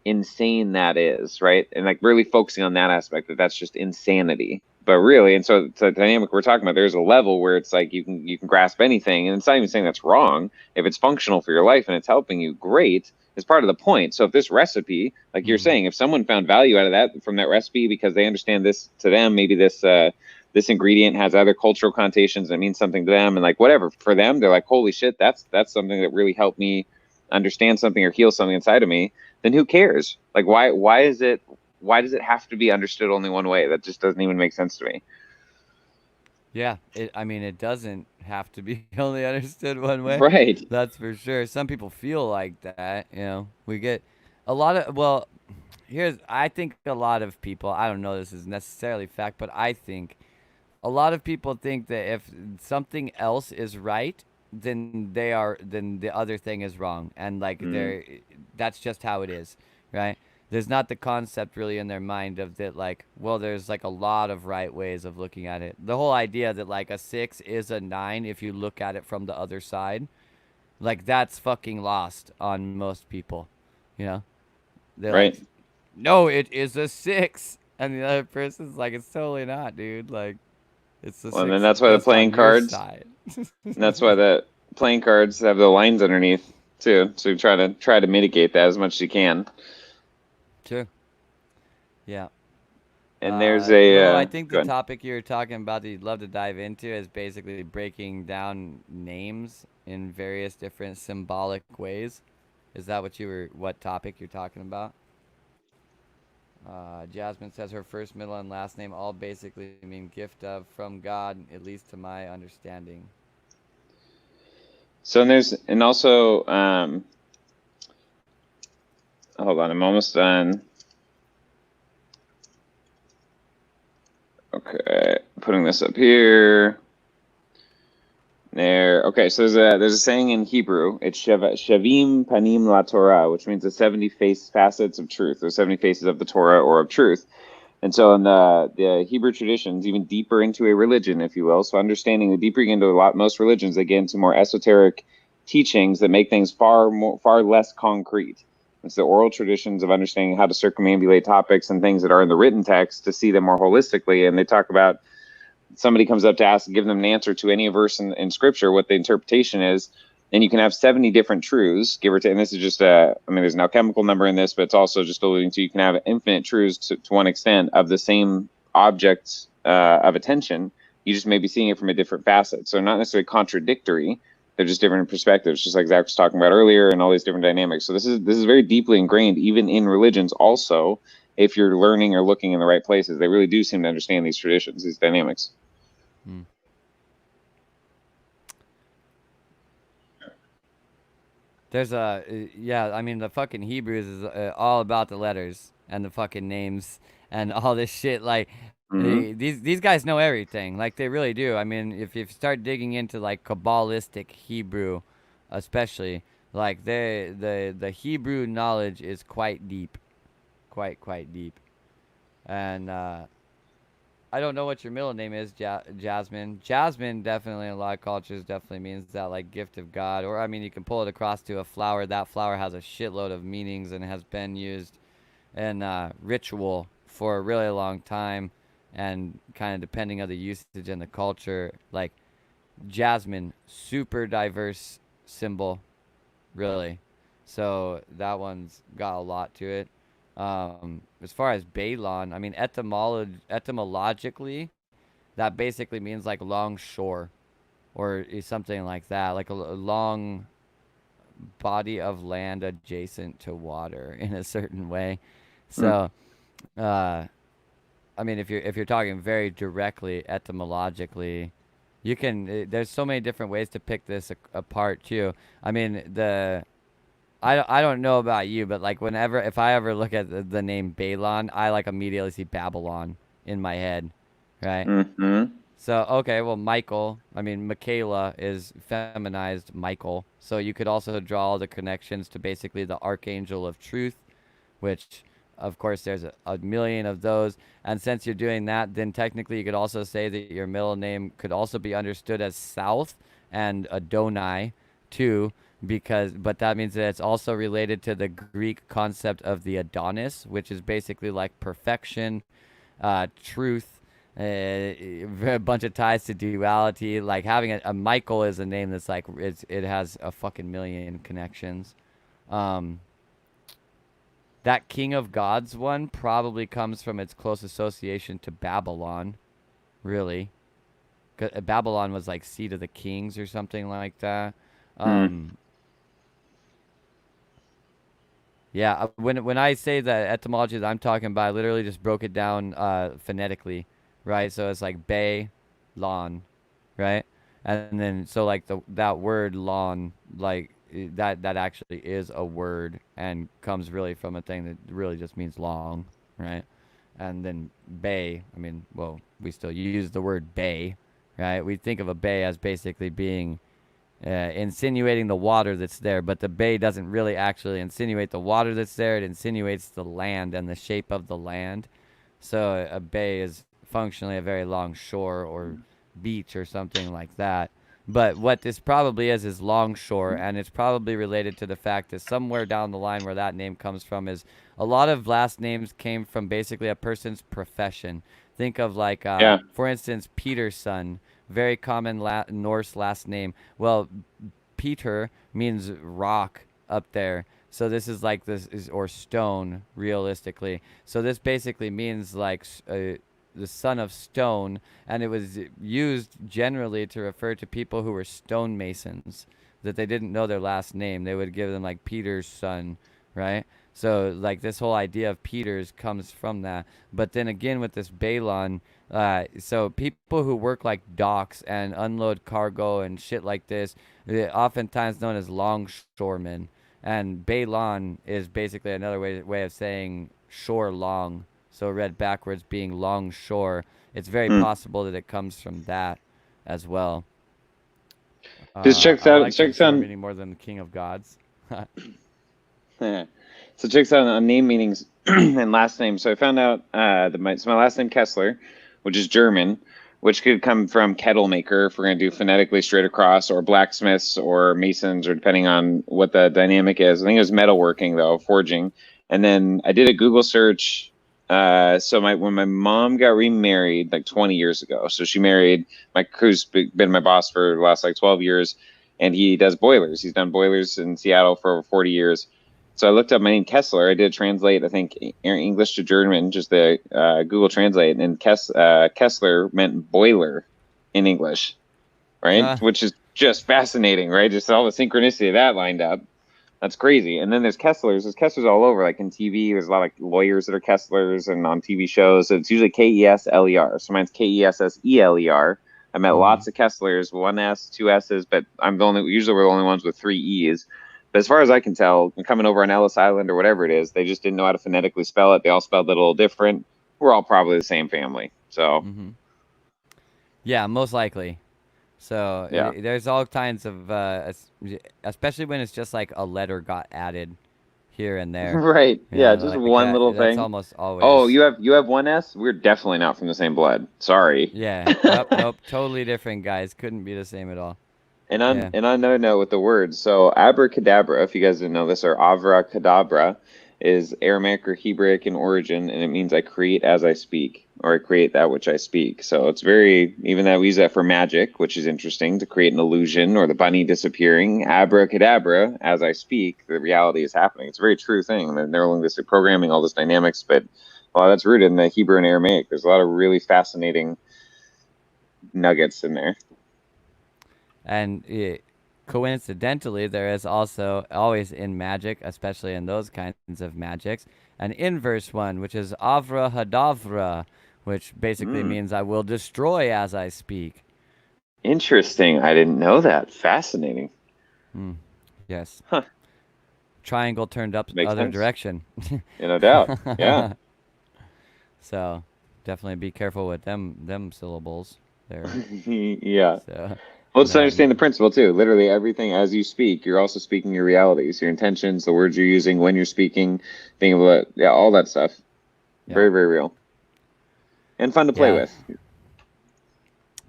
insane that is, right? And like really focusing on that aspect that that's just insanity. But really, and so the dynamic we're talking about, there's a level where it's like you can grasp anything, and it's not even saying that's wrong. If it's functional for your life and it's helping you, great. It's part of the point. So if this recipe, like you're mm, saying, if someone found value out of that from that recipe because they understand this to them, maybe this ingredient has other cultural connotations and it means something to them, and like whatever for them, they're like, holy shit, that's something that really helped me understand something or heal something inside of me, then who cares? Like why does it have to be understood only one way? That just doesn't even make sense to me. yeah, I mean, it doesn't have to be only understood one way. Right. That's for sure. Some people feel like that. We get a lot of well. I think a lot of people. I don't know this is necessarily fact, but I think a lot of people think that if something else is right, then the other thing is wrong, and like Mm, that's just how it is, right? There's not the concept really in their mind of that like, well, there's like a lot of right ways of looking at it. The whole idea that like a 6 is a 9 if you look at it from the other side, like that's fucking lost on most people, you know? They're like, right. no, it is a 6, and the other person's like, it's totally not, dude. Like it's the Well, and then 6 that's why the just playing on your cards. side. And that's why the playing cards have the lines underneath too. So you try to mitigate that as much as you can. Sure. Yeah. And there's Well, a I think the good. topic you're talking about that you'd love to dive into is basically breaking down names in various different symbolic ways. Is that what topic you're talking about? Jasmine says her first, middle, and last name all basically mean gift of from God, at least to my understanding. So and there's and also hold on, I'm almost done. Okay, putting this up here. There. Okay, so there's a saying in Hebrew. It's Shavim Panim La Torah, which means the 70 facets of truth, or 70 faces of the Torah or of truth. And so in the Hebrew traditions, even deeper into a religion, if you will, so understanding the deeper you get into most religions, they get into more esoteric teachings that make things far less concrete. It's the oral traditions of understanding how to circumambulate topics and things that are in the written text to see them more holistically. And they talk about somebody comes up to ask, give them an answer to any verse in scripture, what the interpretation is. And you can have 70 different truths, give or take. And this is just I mean, there's an alchemical number in this, but it's also just alluding to you can have infinite truths to one extent of the same object of attention. You just may be seeing it from a different facet. So not necessarily contradictory. They're just different perspectives, just like Zach was talking about earlier, and all these different dynamics. So this is very deeply ingrained, even in religions. Also, if you're learning or looking in the right places, they really do seem to understand these traditions, these dynamics. Hmm. There's yeah, I mean the fucking Hebrews is all about the letters and the fucking names and all this shit. Like Mm-hmm. these guys know everything. Like they really do. I mean, if you start digging into like Kabbalistic Hebrew, especially, like the Hebrew knowledge is quite deep, quite deep. And I don't know what your middle name is, Jasmine. Jasmine definitely in a lot of cultures definitely means that like gift of God, or I mean you can pull it across to a flower. That flower has a shitload of meanings and has been used in ritual for a really long time, and kind of depending on the usage and the culture, like jasmine, super diverse symbol, really. So that one's got a lot to it. As far as Balon, I mean, etymologically, that basically means like long shore or something like that, like a long body of land adjacent to water in a certain way. So, uh, I mean, if you're talking very directly etymologically, you can. There's so many different ways to pick this apart too. I mean, I don't know about you, but like whenever if I ever look at the name Balon, I like immediately see Babylon in my head, right? Mm-hmm. So okay, well Michael, I mean Michaela is feminized Michael, so you could also draw all the connections to basically the archangel of truth, which of course there's a million of those. And since you're doing that, then technically you could also say that your middle name could also be understood as South and Adonai too, because but that means that it's also related to the Greek concept of the Adonis, which is basically like perfection, truth, a bunch of ties to duality. Like having a Michael is a name that's like it has a fucking million connections. Um, that King of Gods one probably comes from its close association to Babylon, really. Babylon was like seat of the kings or something like that. Mm. Um, yeah, when I say the etymology that I'm talking about, I literally just broke it down phonetically, right? So it's like bay, lawn, right? And then so like that word lawn, like that actually is a word and comes really from a thing that really just means long, right? And then bay, I mean, well, we still use the word bay, right? We think of a bay as basically being insinuating the water that's there, but the bay doesn't really actually insinuate the water that's there. It insinuates the land and the shape of the land. So a bay is functionally a very long shore or beach or something like that. But what this probably is longshore, and it's probably related to the fact that somewhere down the line where that name comes from is a lot of last names came from basically a person's profession. Think of like, Yeah. for instance, Peterson, very common Norse last name. Well, Peter means rock up there. So this is like this is or stone realistically. So this basically means like the son of stone, and it was used generally to refer to people who were stonemasons that they didn't know their last name. They would give them like Peter's son, right? So like this whole idea of Peters comes from that. But then again with this Balon, so people who work like docks and unload cargo and shit like this, they're oftentimes known as longshoremen. And Balon is basically another way of saying shore long. So read backwards being long shore. It's very Mm. possible that it comes from that as well. This checks I out. like the Checks shore out. meaning more than the king of gods. Yeah. So checks out on name meanings and last name. So I found out my last name Kessler, which is German, which could come from kettle maker if we're going to do phonetically straight across, or blacksmiths or masons, or depending on what the dynamic is. I think it was metalworking though, forging. And then I did a Google search. So when my mom got remarried like 20 years ago, so she married my who's been my boss for the last like 12 years, and he does boilers. He's done boilers in Seattle for over 40 years. So I looked up my name Kessler. I did translate, I think, English to German, just the Google Translate, and Kessler meant boiler in English, right? uh, Which is just fascinating, right? Just all the synchronicity of that lined up. That's crazy. And then there's Kesslers. There's Kesslers all over, like in TV. There's a lot of lawyers that are Kesslers, and on TV shows. So it's usually Kesler. So mine's Kesseler. I met mm-hmm. lots of Kesslers, one S, two S's, but usually we're the only ones with three E's. But as far as I can tell, coming over on Ellis Island or whatever it is, they just didn't know how to phonetically spell it. They all spelled it a little different. we're all probably the same family. So Mm-hmm. Yeah, most likely. So yeah. there's all kinds of, especially when it's just like a letter got added here and there. Right. You Yeah, know, just like one little that. That's thing. almost Oh, always. you have one S? We're definitely not from the same blood. Sorry. Yeah. Yep. Nope. Totally different, guys. Couldn't be the same at all. Yeah. And on another note with the words, so abracadabra, if you guys didn't know this, or avracadabra, is Aramaic or Hebraic in origin, and it means I create as I speak, or I create that which I speak. So it's very, even that we use that for magic, which is interesting, to create an illusion or the bunny disappearing. Abracadabra, as I speak, the reality is happening. It's a very true thing. The neurolinguistic programming, all this dynamics, but well, that's rooted in the Hebrew and Aramaic. There's a lot of really fascinating nuggets in there. And coincidentally, there is also always in magic, especially in those kinds of magics, an inverse one, which is Avra Hadavra, which basically Mm. means I will destroy as I speak. Interesting. I didn't know that. Fascinating. Hmm. Yes. Huh. Triangle turned up Makes other sense. direction. Yeah, no doubt. Yeah. So definitely be careful with them syllables there. Yeah. So Well, just that understand the principle too. Literally everything as you speak, you're also speaking your realities, your intentions, the words you're using when you're speaking, thinking about, yeah, all that stuff. yeah. Very, very real. And fun to play Yeah. with.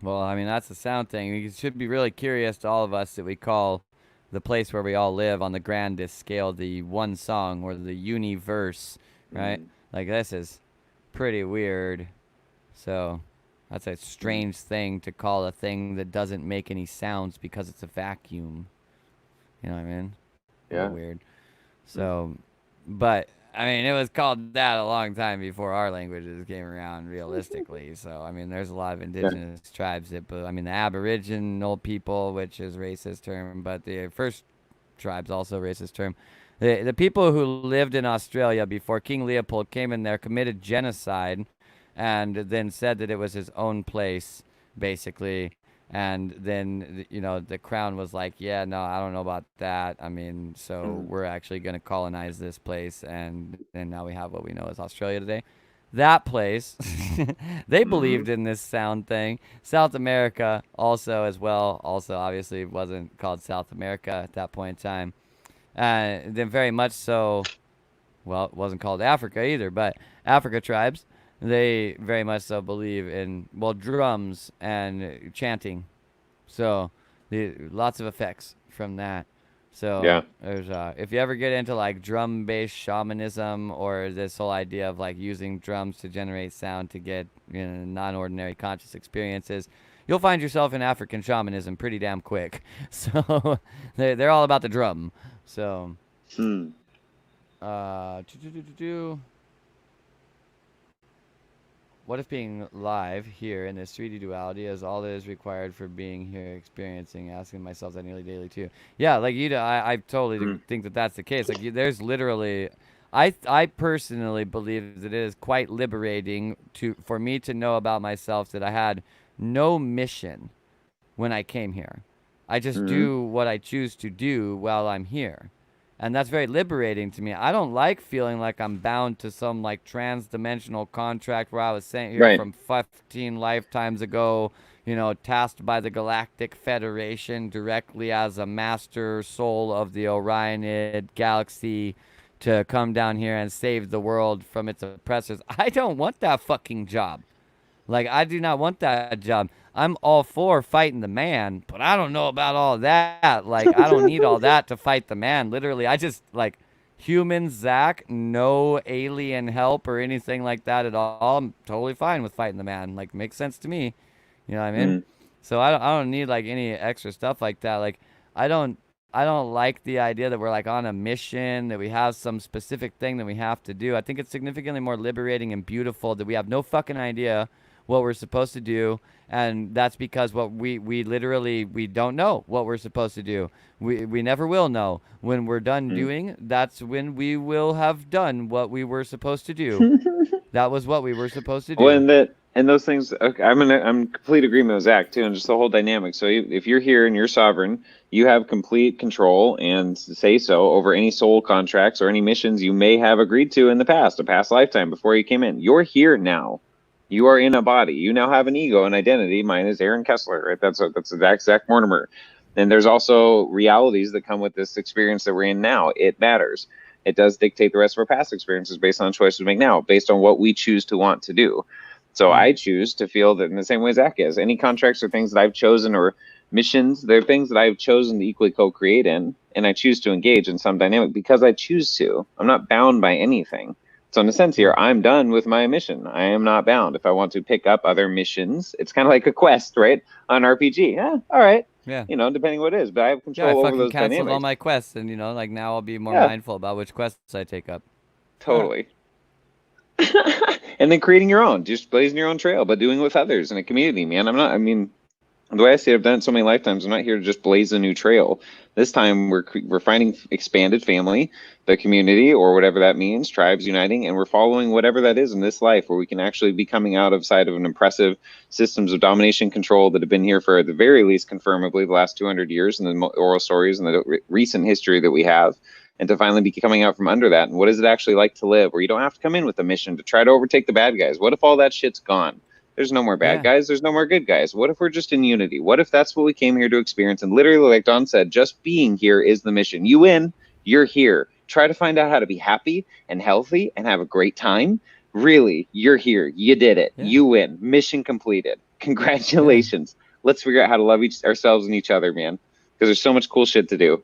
Well, I mean that's the sound thing. It should be really curious to all of us that we call the place where we all live on the grandest scale the one song or the universe, right? Mm, Like this is pretty weird. So that's a mm. strange thing to call a thing that doesn't make any sounds because it's a vacuum. You know what I mean? A little Yeah. weird. Mm. So, but I mean, it was called that a long time before our languages came around, realistically. So, I mean, there's a lot of Yeah. indigenous tribes that, but I mean, the Aboriginal people, which is racist term, but the first tribes also racist term. The people who lived in Australia before King Leopold came in there committed genocide, and then said that it was his own place, basically, and then the crown was like, yeah, no, I don't know about that. I mean, so Mm. we're actually going to colonize this place, and now we have what we know as Australia today. That place, they Mm-hmm. believed in this sound thing. South America also as well, also obviously wasn't called South America at that point in time. Then very much so, well, it wasn't called Africa either, but Africa tribes, they very much so believe in, well, drums and chanting. So lots of effects from that. So Yeah. there's if you ever get into like drum-based shamanism or this whole idea of like using drums to generate sound to get non-ordinary conscious experiences, you'll find yourself in African shamanism pretty damn quick. So they're all about the drum. So Hmm. uh, what if being live here in this 3D duality is all that is required for being here, experiencing, asking myself that nearly daily too? Yeah, like you, I totally Mm. think that that's the case. Like, there's literally, I personally believe that it is quite liberating for me to know about myself that I had no mission when I came here. I just Mm-hmm. do what I choose to do while I'm here. And that's very liberating to me. I don't like feeling like I'm bound to some like trans-dimensional contract where I was sent here Right. from 15 lifetimes ago, tasked by the Galactic Federation directly as a master soul of the Orionid galaxy to come down here and save the world from its oppressors. I don't want that fucking job. Like, I do not want that job. I'm all for fighting the man, but I don't know about all that. Like, I don't need all that to fight the man. Literally, I just, like, human Zach, no alien help or anything like that at all. I'm totally fine with fighting the man. Like, makes sense to me. You know what I mean? Mm. So I don't need, like, any extra stuff like that. Like, I don't. I don't like the idea that we're like on a mission, that we have some specific thing that we have to do. I think it's significantly more liberating and beautiful that we have no fucking idea what we're supposed to do, and that's because what we literally we don't know what we're supposed to do. We never will know. When we're done Mm. doing, that's when we will have done what we were supposed to do. That was what we were supposed to Well, do. and those things, okay, I'm in complete agreement with Zach too, and just the whole dynamic. So if you're here and you're sovereign, you have complete control and say so over any soul contracts or any missions you may have agreed to in the past, a past lifetime before you came in. You're here now. You are in a body. You now have an ego, an identity. Mine is Aaron Kessler, right? That's Zach Mortimer. And there's also realities that come with this experience that we're in now. It matters. It does dictate the rest of our past experiences based on choices we make now, based on what we choose to want to do. So Hmm. I choose to feel that in the same way Zach is. Any contracts or things that I've chosen or missions, they're things that I've chosen to equally co-create in, and I choose to engage in some dynamic because I choose to. I'm not bound by anything. So in a sense Yeah. here, I'm done with my mission. I am not bound. If I want to pick up other missions, it's kind of like a quest, right? On RPG. Yeah, all right. Yeah. Depending what it is, but I have Yeah, I control over fucking those canceled all dynamics. my quests, and like now I'll be more Yeah, mindful about which quests I take up. totally. And then creating your own, just blazing your own trail, but doing it with others in a community, man. I mean, the way I see it, I've done it so many lifetimes. I'm not here to just blaze a new trail. This time we're finding expanded family, the community, or whatever that means, tribes uniting, and we're following whatever that is in this life, where we can actually be coming out of side of an impressive systems of domination control that have been here for at the very least, confirmably, the last 200 years, and the oral stories and the recent history that we have. And to finally be coming out from under that, and what is it actually like to live, where you don't have to come in with a mission to try to overtake the bad guys? What if all that shit's gone? There's no more bad Yeah. guys. There's no more good guys. What if we're just in unity? What if that's what we came here to experience? And literally, like Don said, just being here is the mission. You win, you're here. Try to find out how to be happy and healthy and have a great time. Really, you're here. You did it. Yeah. You win. Mission completed. Yeah. Congratulations. Let's figure out how to love ourselves and each other, man. Because there's so much cool shit to do.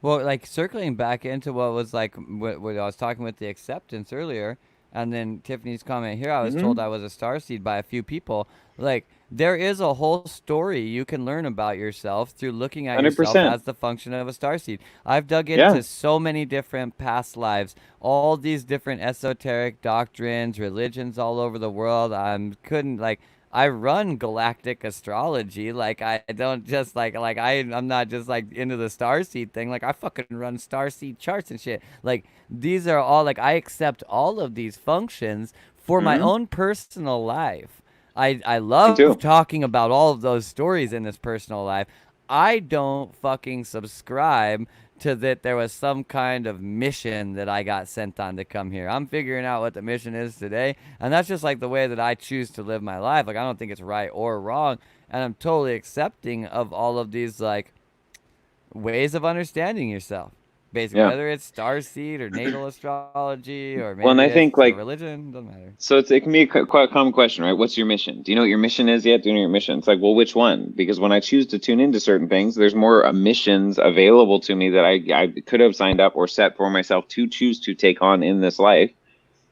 Well, like circling back into what was like what I was talking with the acceptance earlier, and then Tiffany's comment here, I was Mm-hmm. told I was a starseed by a few people. Like there is a whole story you can learn about yourself through looking at yourself 100%. as the function of a starseed. I've dug Yeah. into so many different past lives, all these different esoteric doctrines, religions all over the world. I couldn't like I run galactic astrology. Like I don't just like I'm not just like into the starseed thing. Like I fucking run starseed charts and shit. Like these are all like I accept all of these functions for my Mm-hmm. own personal life. I Me love too. talking about all of those stories in this personal life. I don't fucking subscribe to that there was some kind of mission that I got sent on to come here. I'm figuring out what the mission is today, and that's just like the way that I choose to live my life. Like I don't think it's right or wrong, and I'm totally accepting of all of these like ways of understanding yourself. Basically, Yeah. whether it's starseed or natal astrology or Well, and maybe I think it's a like religion, doesn't matter. so it can be quite a common question, right? What's your mission? Do you know what your mission is yet? Do you know your mission? It's like, well, which one? Because when I choose to tune into certain things, there's more missions available to me that I could have signed up or set for myself to choose to take on in this life,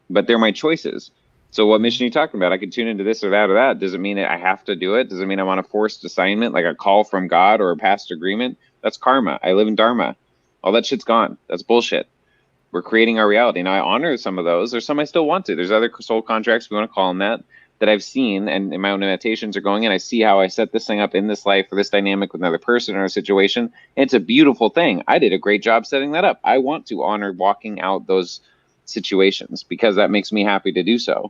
but they're my choices. So what Hmm. mission are you talking about? I could tune into this or that or that. Does it mean that I have to do it? Does it mean I'm on a forced assignment, like a call from God or a past agreement? That's karma. I live in dharma. All that shit's gone. That's bullshit. We're creating our reality. And I honor some of those. There's some I still want to. There's other soul contracts, if you want to call them that I've seen and in my own meditations are going in. I see how I set this thing up in this life for this dynamic with another person or a situation. And it's a beautiful thing. I did a great job setting that up. I want to honor walking out those situations because that makes me happy to do so.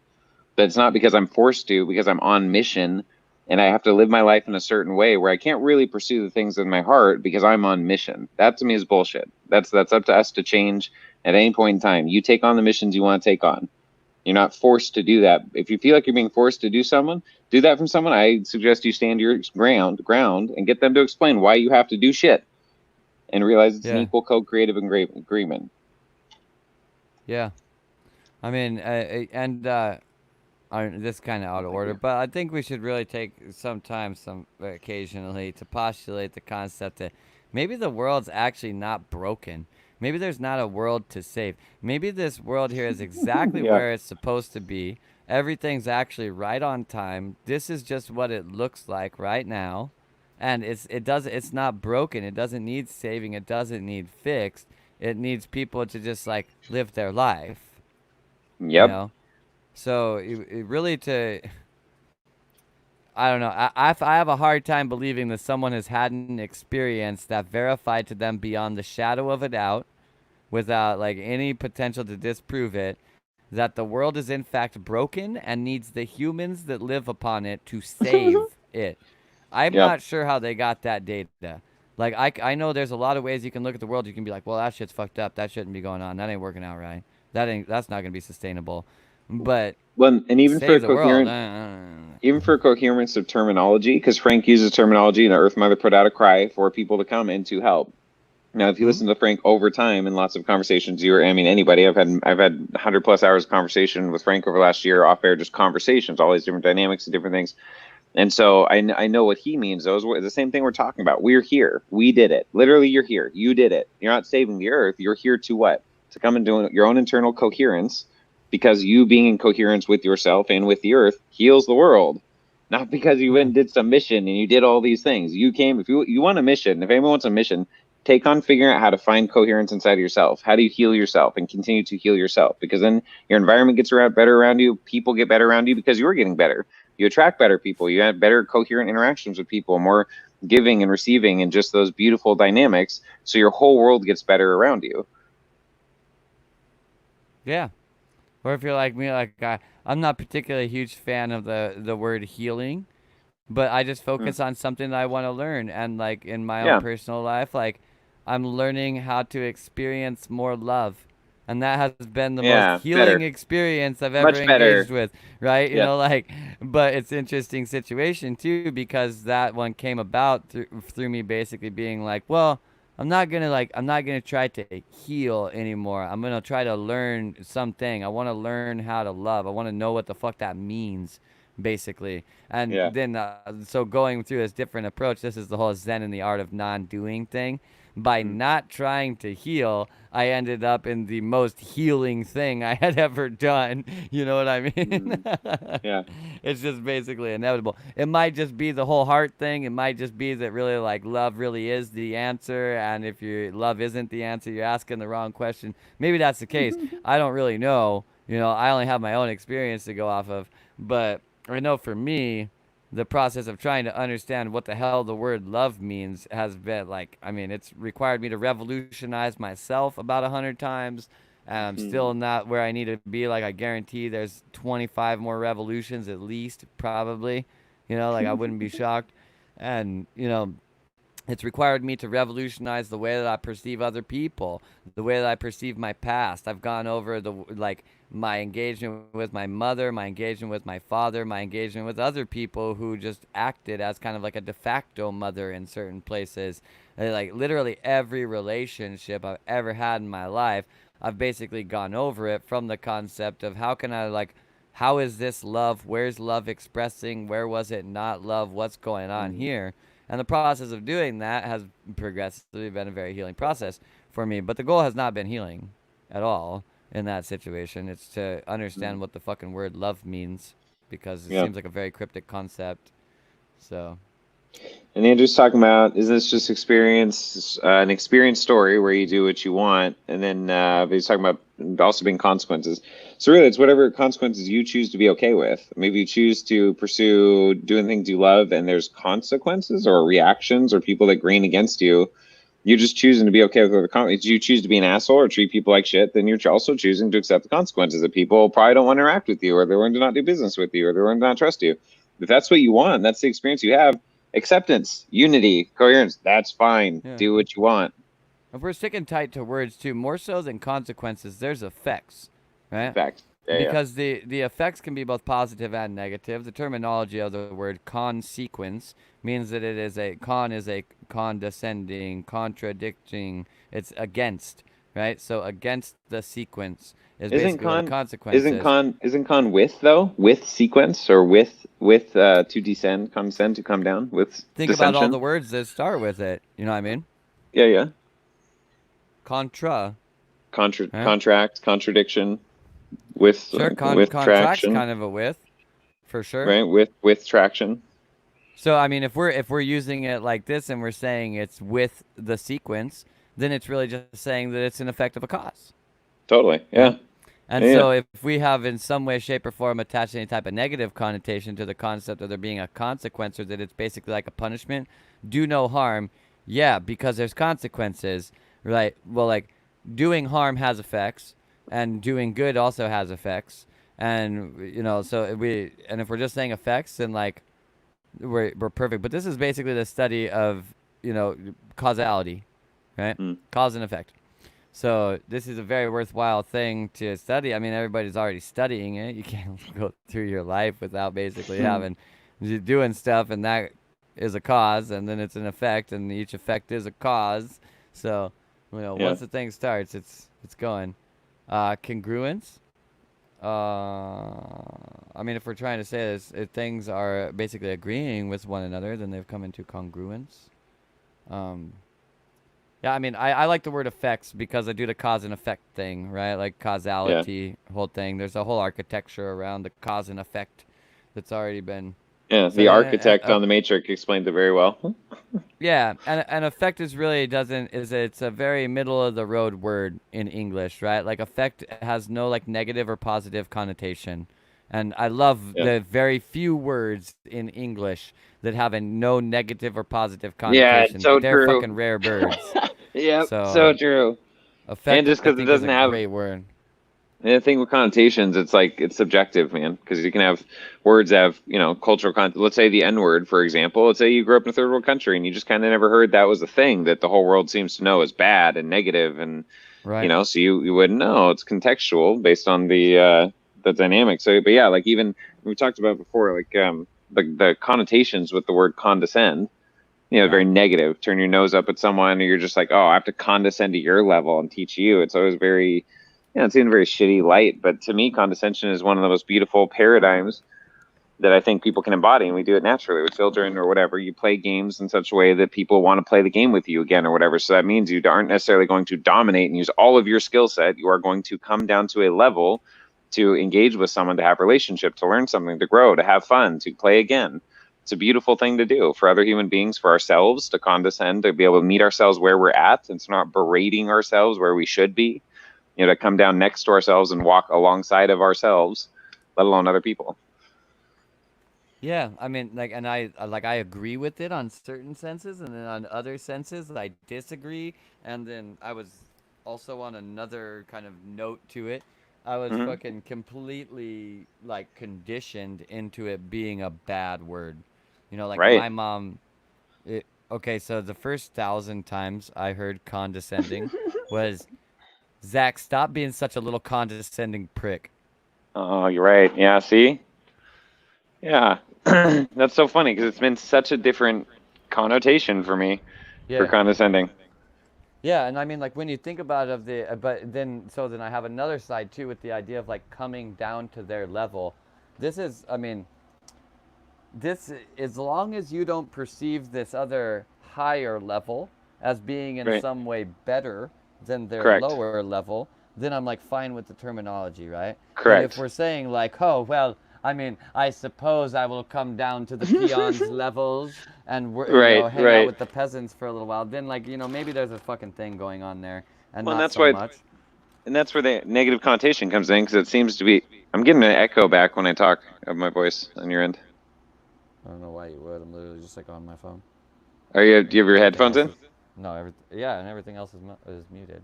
But it's not because I'm forced to, because I'm on mission and I have to live my life in a certain way where I can't really pursue the things in my heart because I'm on mission. That to me is bullshit. That's up to us to change at any point in time. You take on the missions you want to take on. You're not forced to do that. If you feel like you're being forced to do that from someone. I suggest you stand your ground and get them to explain why you have to do shit and realize it's an Yeah, equal co-creative agreement. yeah. I mean, and this kind of out of Thank order, you. but I think we should really take some time, some occasionally, to postulate the concept that maybe the world's actually not broken. Maybe there's not a world to save. Maybe this world here is exactly Yeah. where it's supposed to be. Everything's actually right on time. This is just what it looks like right now, and it's not broken. It doesn't need saving. It doesn't need fixed. It needs people to just like live their life, you Yep. know. So really to I don't know. I have a hard time believing that someone has had an experience that verified to them beyond the shadow of a doubt, without like any potential to disprove it, that the world is in fact broken and needs the humans that live upon it to save it. I'm Yep. not sure how they got that data. Like I know there's a lot of ways you can look at the world. You can be like, well, that shit's fucked up. That shouldn't be going on. That ain't working out right. That's not gonna be sustainable. But Well, and even for save the world. even for coherence of terminology, because Frank uses terminology, and Earth Mother put out a cry for people to come and to help. Now, if you Hmm? listen to Frank over time in lots of conversations, I mean, anybody, I've had 100+ hours of conversation with Frank over the last year, off air, just conversations, all these different dynamics and different things. And so I know what he means. Those were the same thing we're talking about. We're here. We did it. Literally, you're here. You did it. You're not saving the earth. You're here to what? To come and do your own internal coherence, because you being in coherence with yourself and with the earth heals the world. Not because you went Yeah. and did some mission and you did all these things. You came, if you want a mission, if anyone wants a mission, take on figuring out how to find coherence inside of yourself. How do you heal yourself and continue to heal yourself? Because then your environment gets better around you. People get better around you because you're getting better. You attract better people. You have better coherent interactions with people, more giving and receiving, and just those beautiful dynamics. So your whole world gets better around you. Yeah. Or if you're like me, like I'm not particularly a huge fan of the word healing, but I just Mm. focus on something that I want to learn. And like in my own Yeah. personal life, like I'm learning how to experience more love. And that has been the most Yeah. healing Better. experience I've ever Much engaged better. with, right? Yeah. Like, but it's interesting situation too, because that one came about through me basically being like, well, I'm not gonna try to heal anymore. I'm gonna try to learn something. I want to learn how to love. I want to know what the fuck that means, basically. And Yeah. then, so going through this different approach, this is the whole Zen and the art of non-doing thing. By Mm. not trying to heal, I ended up in the most healing thing I had ever done. You know what I mean? Mm. Yeah. It's just basically inevitable. It might just be the whole heart thing. It might just be that really like love really is the answer, and if your love isn't the answer, you're asking the wrong question. Maybe that's the case. I don't really know. I only have my own experience to go off of, but I know for me, the process of trying to understand what the hell the word love means has been like, I mean, it's required me to revolutionize myself about 100 times, and I'm still Mm. not where I need to be. Like, I guarantee there's 25 more revolutions at least, probably. Like, I wouldn't be shocked. And it's required me to revolutionize the way that I perceive other people, the way that I perceive my past. I've gone over my engagement with my mother, my engagement with my father, my engagement with other people who just acted as kind of like a de facto mother in certain places. Like literally every relationship I've ever had in my life, I've basically gone over it from the concept of how is this love? Where's love expressing? Where was it not love? What's going on Mm. here? And the process of doing that has progressively been a very healing process for me. But the goal has not been healing at all in that situation. It's to Mm. understand what the fucking word love means, because it Yeah. seems like a very cryptic concept. So, And Andrew's talking about, is this just an experience story where you do what you want, and then but he's talking about also being consequences. So really, it's whatever consequences you choose to be okay with. Maybe you choose to pursue doing things you love, and there's consequences or reactions or people that grain against you. You're just choosing to be okay with the consequences. You choose to be an asshole or treat people like shit, then you're also choosing to accept the consequences that people probably don't want to interact with you, or they're willing to not do business with you, or they're willing to not trust you. If that's what you want, that's the experience you have. Acceptance, unity, coherence, that's fine. yeah. Do what you want. If we're sticking tight to words too, more so than consequences, there's effects, right? Fact. Yeah, yeah. Because the effects can be both positive and negative. The terminology of the word consequence means that it is a condescending, contradicting. It's against, right? So against the sequence is Isn't basically what a con consequence isn't is. con isn't con with though? With sequence or with to descend, condescend to come down with Think about all dissension? the words that start with it. You know what I mean? Yeah, yeah. Contra, right? Contract, contradiction, with Sure, with contract's traction, kind of a with, for sure. right? With traction. So I mean, if we're using it like this and we're saying it's with the sequence, then it's really just saying that it's an effect of a cause, Totally. right? Yeah. And Yeah. so if we have in some way, shape, or form attached any type of negative connotation to the concept of there being a consequence or that it's basically like a punishment, do no harm. Yeah, because there's consequences, right? Well, like doing harm has effects and doing good also has effects. And so if we're just saying effects, then like we're perfect. But this is basically the study of, causality, right? Mm. Cause and effect. So this is a very worthwhile thing to study. I mean, everybody's already studying it. You can't go through your life without basically having doing stuff, and that is a cause, and then it's an effect, and each effect is a cause. So, Yeah. once the thing starts, it's going. Congruence. I mean, if we're trying to say this, if things are basically agreeing with one another, then they've come into congruence. Um, yeah, I mean, I like the word effects because I do the cause and effect thing, right? Like Yeah. causality, whole thing. There's a whole architecture around the cause and effect that's already been. Yeah. So, The architect on the Matrix explained it very well. yeah, and effect is really doesn't is it's a very middle of the road word in English, right? Like effect has no like negative or positive connotation. And I love Yeah. the very few words in English that have a no negative or positive Yeah, it's connotation. so They're true. fucking rare birds. Yep, So so true. And effect, just I because it think, is doesn't a have great word. the thing with connotations, it's like it's subjective, man. Because you can have words that have, cultural content. Let's say the N word, for example. Let's say you grew up in a third world country and you just kind of never heard that was a thing that the whole world seems to know is bad and negative, and Right. so you wouldn't know. It's contextual based on the dynamic. So, but yeah, like even we talked about before, like the connotations with the word condescend. Very Right. negative. Turn your nose up at someone, or you're just like, oh, I have to condescend to your level and teach you. It's always very, it's in a very shitty light. But to me, condescension is one of the most beautiful paradigms that I think people can embody, and we do it naturally with children or whatever. You play games in such a way that people want to play the game with you again or whatever. So that means you aren't necessarily going to dominate and use all of your skill set. You are going to come down to a level to engage with someone, to have relationship, to learn something, to grow, to have fun, to play again. It's a beautiful thing to do for other human beings, for ourselves to condescend, to be able to meet ourselves where we're at, and to not berating ourselves where we should be. To come down next to ourselves and walk alongside of ourselves, let alone other people. Yeah, I mean, like, and I agree with it on certain senses, and then on other senses, I disagree. And then I was also on another kind of note to it. I was Mm-hmm. fucking completely like conditioned into it being a bad word. Like Right. my mom. Okay, so the first 1,000 times I heard condescending was Zach, stop being such a little condescending prick. Oh, you're right. Yeah, see? Yeah. That's so funny because it's been such a different connotation for me for Yeah. condescending. Yeah, and I mean, like when you think about it, but then I have another side too with the idea of like coming down to their level. This is, I mean, this as long as you don't perceive this other higher level as being in Right. some way better than their Correct. lower level, then I'm like fine with the terminology, right? But if Correct. we're saying like, oh well, I mean, I suppose I will come down to the peons' levels and Right. hang out Right. with the peasants for a little while, then like maybe there's a fucking thing going on there, and Well, and not that's so why, much. and that's where the negative connotation comes in because it seems to be. I'm getting an echo back when I talk of my voice on your end. I don't know why you would. I'm literally just like on my phone. Are you? Do you have your Everything headphones else in? is no, yeah, and everything else is muted.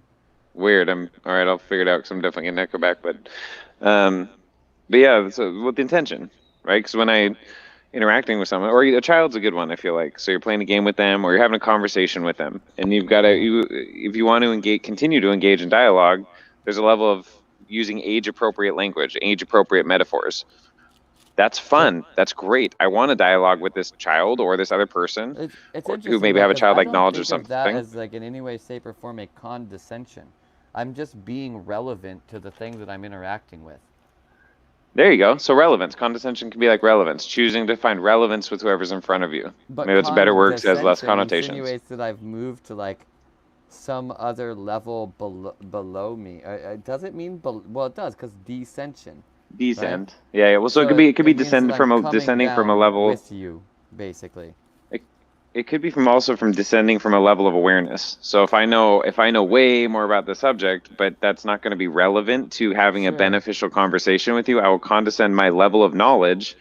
Weird. I'm all right. I'll figure it out because I'm definitely getting an echo back. Um, but yeah. So with the intention, right? Because when I interacting with someone, or a child's a good one, I feel like. So you're playing a game with them, or you're having a conversation with them, and you've got to, Mm-hmm. if you want to engage, continue to engage in dialogue, there's a level of using age-appropriate language, age-appropriate metaphors. That's So fun. That's great. I want to dialogue with this child or this other person, it's or who interesting maybe though, have a because I childlike don't knowledge of think of that something. as like in any way, shape, or form a condescension. I'm just being relevant to the thing that I'm interacting with. There you go. So relevance, condescension can be like relevance, choosing to find relevance with whoever's in front of you. But Maybe that's a better word because it has less condescension connotations. insinuates that I've moved to like some other level below me. Does it mean well? It does, because descension, right? Descend. Yeah, yeah. Well, so So it could be it means that descend I'm from a coming descending from a down level. with you, basically. it could be from also from descending from a level of awareness. So if I know way more about the subject, but that's not going to be relevant to having a Sure. beneficial conversation with you, I will condescend my level of knowledge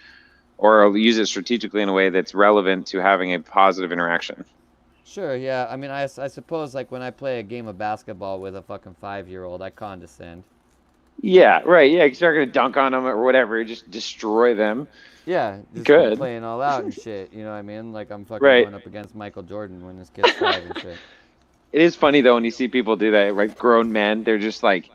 or I'll use it strategically in a way that's relevant to having a positive interaction. Sure, yeah. I mean, I suppose like when I play a game of basketball with a fucking 5-year-old, I condescend. Yeah, right. Yeah, because you're not gonna dunk on them or whatever, just destroy them. Yeah, just be Good. playing all out and shit. You know what I mean? Like I'm fucking Right. going up against Michael Jordan when this kid's 5 and shit. It is funny though when you see people do that, like grown men, they're just like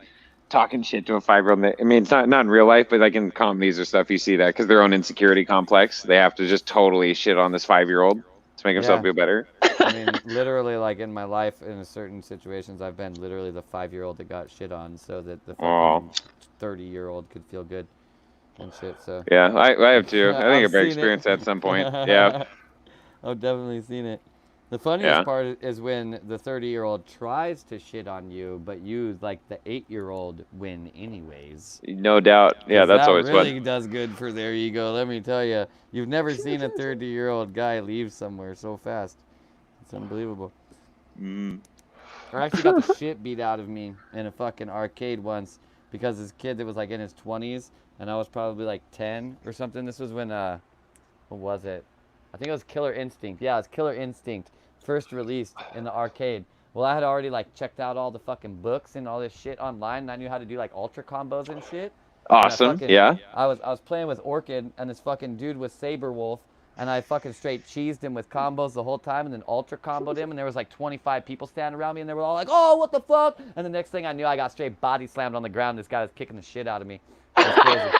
talking shit to a 5-year-old. I mean, it's not in real life, but like in comedies or stuff, you see that because their own insecurity complex, they have to just totally shit on this 5-year-old to make himself Yeah. feel better. I mean, literally, like in my life, in certain situations, I've been literally the 5-year-old that got shit on, so that the Oh, fucking 30-year-old could feel good and shit. So yeah, I have too. I think I've I've very seen it. experienced that at some point. Yeah, I've definitely seen it. The funniest yeah, part is when the 30-year-old tries to shit on you, but you, like the 8-year-old, win anyways. no doubt. Yeah, Because that's that always fun. really does good for their ego. Let me tell you, you've never seen a 30-year-old guy leave somewhere so fast. It's unbelievable. Mm. I actually got the shit beat out of me in a fucking arcade once because this kid that was like in his 20s and I was probably like 10 or something. This was when what was it? I think it was Killer Instinct. Yeah, it was Killer Instinct first released in the arcade. Well, I had already like checked out all the fucking books and all this shit online, and I knew how to do like ultra combos and shit. And Awesome. Yeah. I was playing with Orchid, and this fucking dude was Saber Wolf, and I fucking straight cheesed him with combos the whole time, and then ultra comboed him, and there was like 25 people standing around me, and they were all like, "Oh, what the fuck?" And the next thing I knew, I got straight body slammed on the ground. This guy was kicking the shit out of me. It was crazy.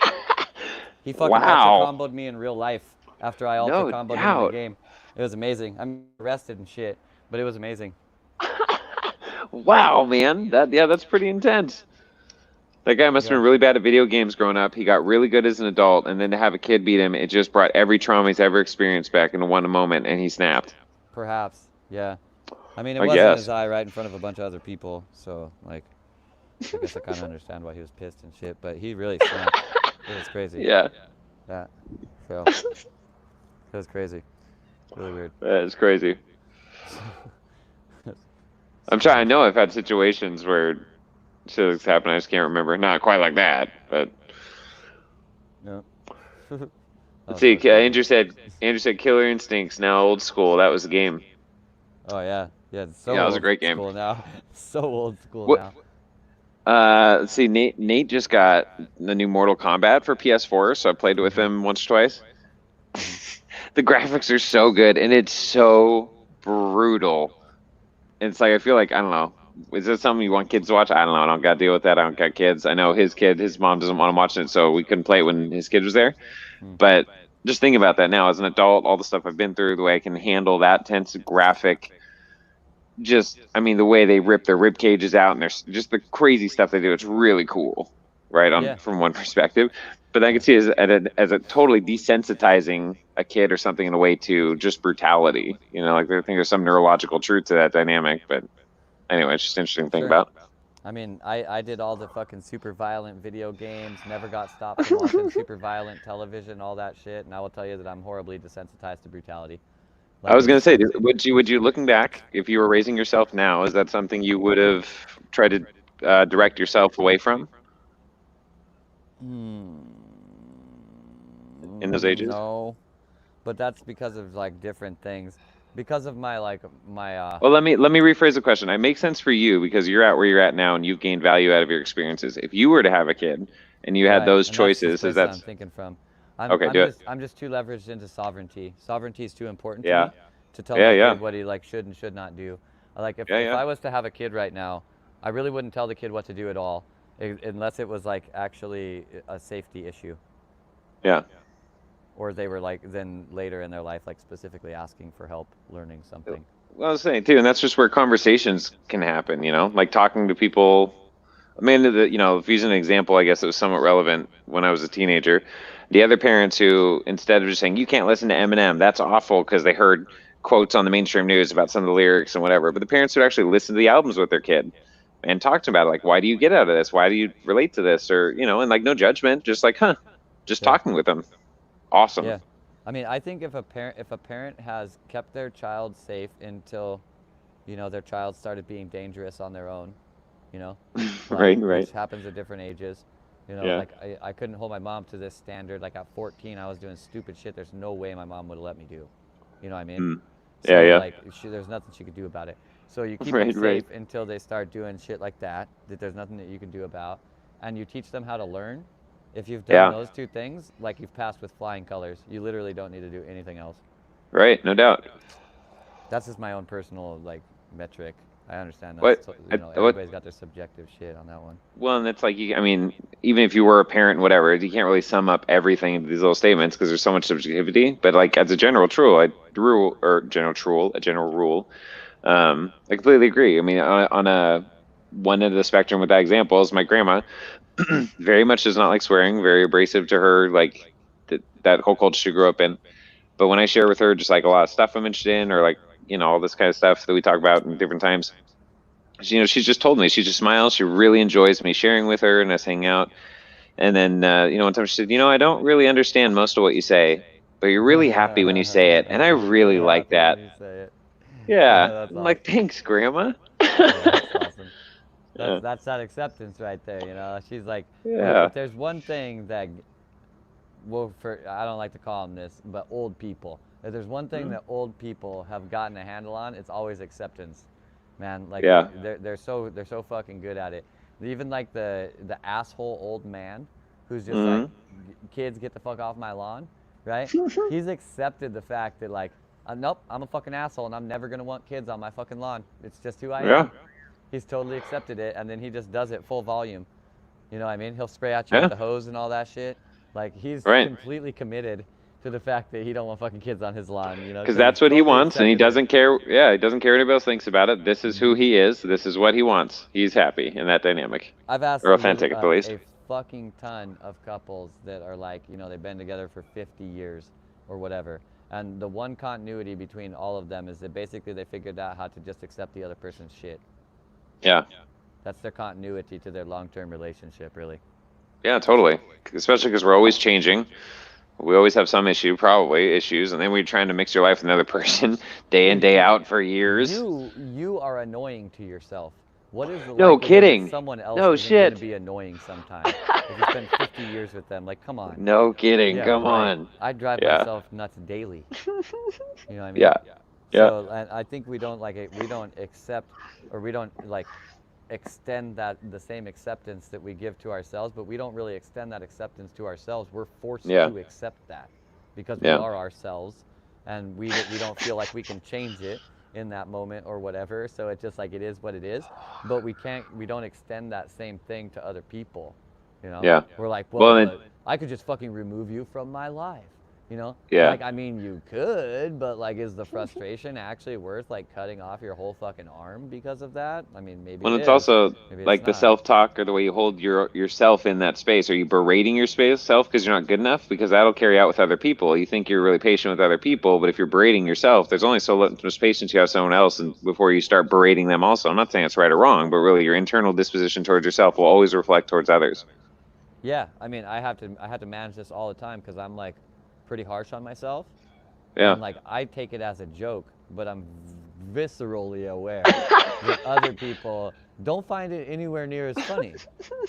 He fucking ultra Wow. comboed me in real life after I ultra No comboed him in the doubt. game. It was amazing. I'm arrested and shit, but it was amazing. Wow, man. That's pretty intense. That guy must have Yeah, been really bad at video games growing up. He got really good as an adult, and then to have a kid beat him, it just brought every trauma he's ever experienced back into one moment, and he snapped. perhaps. Yeah. I mean, it I wasn't his guess. eye right in front of a bunch of other people, so like, I guess I kind of understand why he was pissed and shit. But he really snapped. It was crazy. Yeah, That. So it was crazy. Really weird. that is crazy. I'm trying. I Strange. know I've had situations where shit has happened. I just can't remember. Not quite like that, but Yeah. That let's was see. fucking weird. Andrew said Killer Instincts. Now old school. That was the game. Oh yeah, yeah. It's so Yeah, it was a old great game. school now. So old school What? now. Let's see. Nate just got the new Mortal Kombat for PS4, so I played it with Mhm. him once or twice. Mhm. The graphics are so good, and it's so brutal. It's like I feel like I don't know. Is this something you want kids to watch? I don't know. I don't got to deal with that. I don't got kids. I know his mom doesn't want him watching it, so we couldn't play it when his kid was there. Mm. But just thinking about that now as an adult, all the stuff I've been through, the way I can handle that tense graphic, just I mean the way they rip their rib cages out and there's just the crazy stuff they do. It's really cool, right? On Yeah. from one perspective, but I Yeah. can see it as a totally desensitizing a kid or something in a way to just brutality. You know, like I think there's some neurological truth to that dynamic. But anyway, it's just an interesting thing Sure. about. I mean, I did all the fucking super violent video games, never got stopped from watching super violent television, all that shit, and I will tell you that I'm horribly desensitized to brutality. I Like was gonna say, it's would you looking back, if you were raising yourself now, is that something you would have tried to direct yourself away from in those ages? no, but that's because of like different things. Because of my like my Well, let me rephrase the question. It makes sense for you because you're at where you're at now and you've gained value out of your experiences. If you were to have a kid and you had right, those and that's the choices, is space that that I'm thinking from. okay? Do it. I'm just too leveraged into sovereignty. Sovereignty is too important to Yeah, me to tell yeah, my yeah, kid what he like should and should not do. Like yeah, if yeah, I was to have a kid right now, I really wouldn't tell the kid what to do at all, unless it was like actually a safety issue, yeah. or they were like then later in their life like specifically asking for help learning something. Well, I was saying too, and that's just where conversations can happen. You know, like talking to people. I mean, if using an example, I guess it was somewhat relevant when I was a teenager. The other parents who, instead of just saying you can't listen to Eminem, that's awful because they heard quotes on the mainstream news about some of the lyrics and whatever. But the parents would actually listen to the albums with their kid and talk to them about it, like, why do you get out of this? Why do you relate to this? Or and like no judgment, just like, huh, just Yeah, talking with them. Awesome. yeah. I mean, I think if a parent has kept their child safe until, their child started being dangerous on their own, you know, like Right, right. which happens at different ages. Yeah. Like I couldn't hold my mom to this standard. Like at 14, I was doing stupid shit. There's no way my mom would have let me do. You know what I mean? Mm. Yeah, So yeah. like there's nothing she could do about it. So you keep them Right, right. safe until they start doing shit like that. That there's nothing that you can do about, and you teach them how to learn. If you've done Yeah. those two things, like you've passed with flying colors. You literally don't need to do anything else. Right, no doubt. That's just my own personal like metric. I understand that's What what everybody's got their subjective shit on that one. well, and it's like I mean, even if you were a parent, whatever, you can't really sum up everything into these little statements because there's so much subjectivity. But like as a general rule, a general rule, I completely agree. I mean, on a one end of the spectrum with that example is my grandma. Very much does not like swearing, very abrasive to her, like that whole culture she grew up in. But when I share with her just like a lot of stuff I'm interested in, or like all this kind of stuff that we talk about in different times, she's just told me, she just smiles. She really enjoys me sharing with her and us hanging out. And then one time she said, I don't really understand most of what you say, but you're really happy when you say it, and I You're really really like happy when that. you say it. Yeah, That's I'm like, awesome. thanks, Grandma. Yeah, that's awesome. Yeah, That's that acceptance right there. She's like, yeah. if there's one thing that, well, I don't like to call them this, but old people. If there's one thing Mhm. that old people have gotten a handle on, it's always acceptance, man. Like Yeah. they're so fucking good at it. Even like the asshole old man, who's just like, Hmm. kids get the fuck off my lawn, right? He's accepted the fact that like, nope, I'm a fucking asshole and I'm never gonna want kids on my fucking lawn. It's just who I Yeah. am. He's totally accepted it, and then he just does it full volume. You know what I mean? He'll spray at you with Yeah. the hose and all that shit. Like he's Right. completely committed to the fact that he don't want fucking kids on his lawn. Because Because he's that's what he totally wants, and he accepted it. doesn't care. Yeah, he doesn't care what anybody else thinks about it. This is who he is. This is what he wants. He's happy in that dynamic, I've asked or authentic at the least. a fucking ton of couples that are like, they've been together for 50 years or whatever. And the one continuity between all of them is that basically they figured out how to just accept the other person's shit. Yeah. That's their continuity to their long-term relationship, really. Yeah, totally. Especially because we're always changing. We always have some issue, probably issues, and then we're trying to mix your life with another person day in, Dude, day out for years. you are annoying to yourself. What is the No likelihood that kidding. someone else No isn't going to shit. be annoying sometime if you spend 50 years with them? Like, come on. No kidding. Yeah, Come right. on. I drive Yeah. myself nuts daily. You know what I mean? Yeah. Yeah. So, and I think we don't like it. We don't accept, or we don't like extend that the same acceptance that we give to ourselves, but we don't really extend that acceptance to ourselves. We're forced Yeah. to accept that because we Yeah. are ourselves, and we don't feel like we can change it in that moment or whatever. So it's just like it is what it is. But we don't extend that same thing to other people. Yeah. We're like, well, Well, then, but I could just fucking remove you from my life. yeah. Like, I mean, you could, but like, is the frustration actually worth like cutting off your whole fucking arm because of that? I mean, maybe it Well, it's is, also maybe it's like the not. self-talk or the way you hold yourself in that space. Are you berating your space self because you're not good enough? Because that'll carry out with other people. You think you're really patient with other people, but if you're berating yourself, there's only so much patience you have with someone else, and before you start berating them. Also, I'm not saying it's right or wrong, but really your internal disposition towards yourself will always reflect towards others. Yeah, I mean, I have to manage this all the time because I'm like pretty harsh on myself, Yeah. and like I take it as a joke, but I'm viscerally aware that other people don't find it anywhere near as funny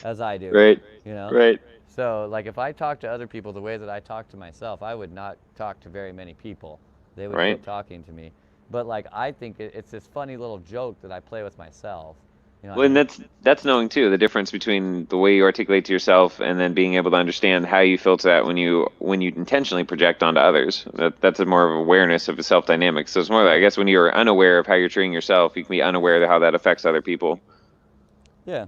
as I do. Right. You know? Right. So like if I talk to other people the way that I talk to myself, I would not talk to very many people. They would Right. quit talking to me. But like I think it's this funny little joke that I play with myself. You know what I Well, and mean? that's knowing too the difference between the way you articulate to yourself and then being able to understand how you filter that when you intentionally project onto others. That's a more of awareness of the self dynamics. So it's more like, I guess when you're unaware of how you're treating yourself, you can be unaware of how that affects other people. Yeah.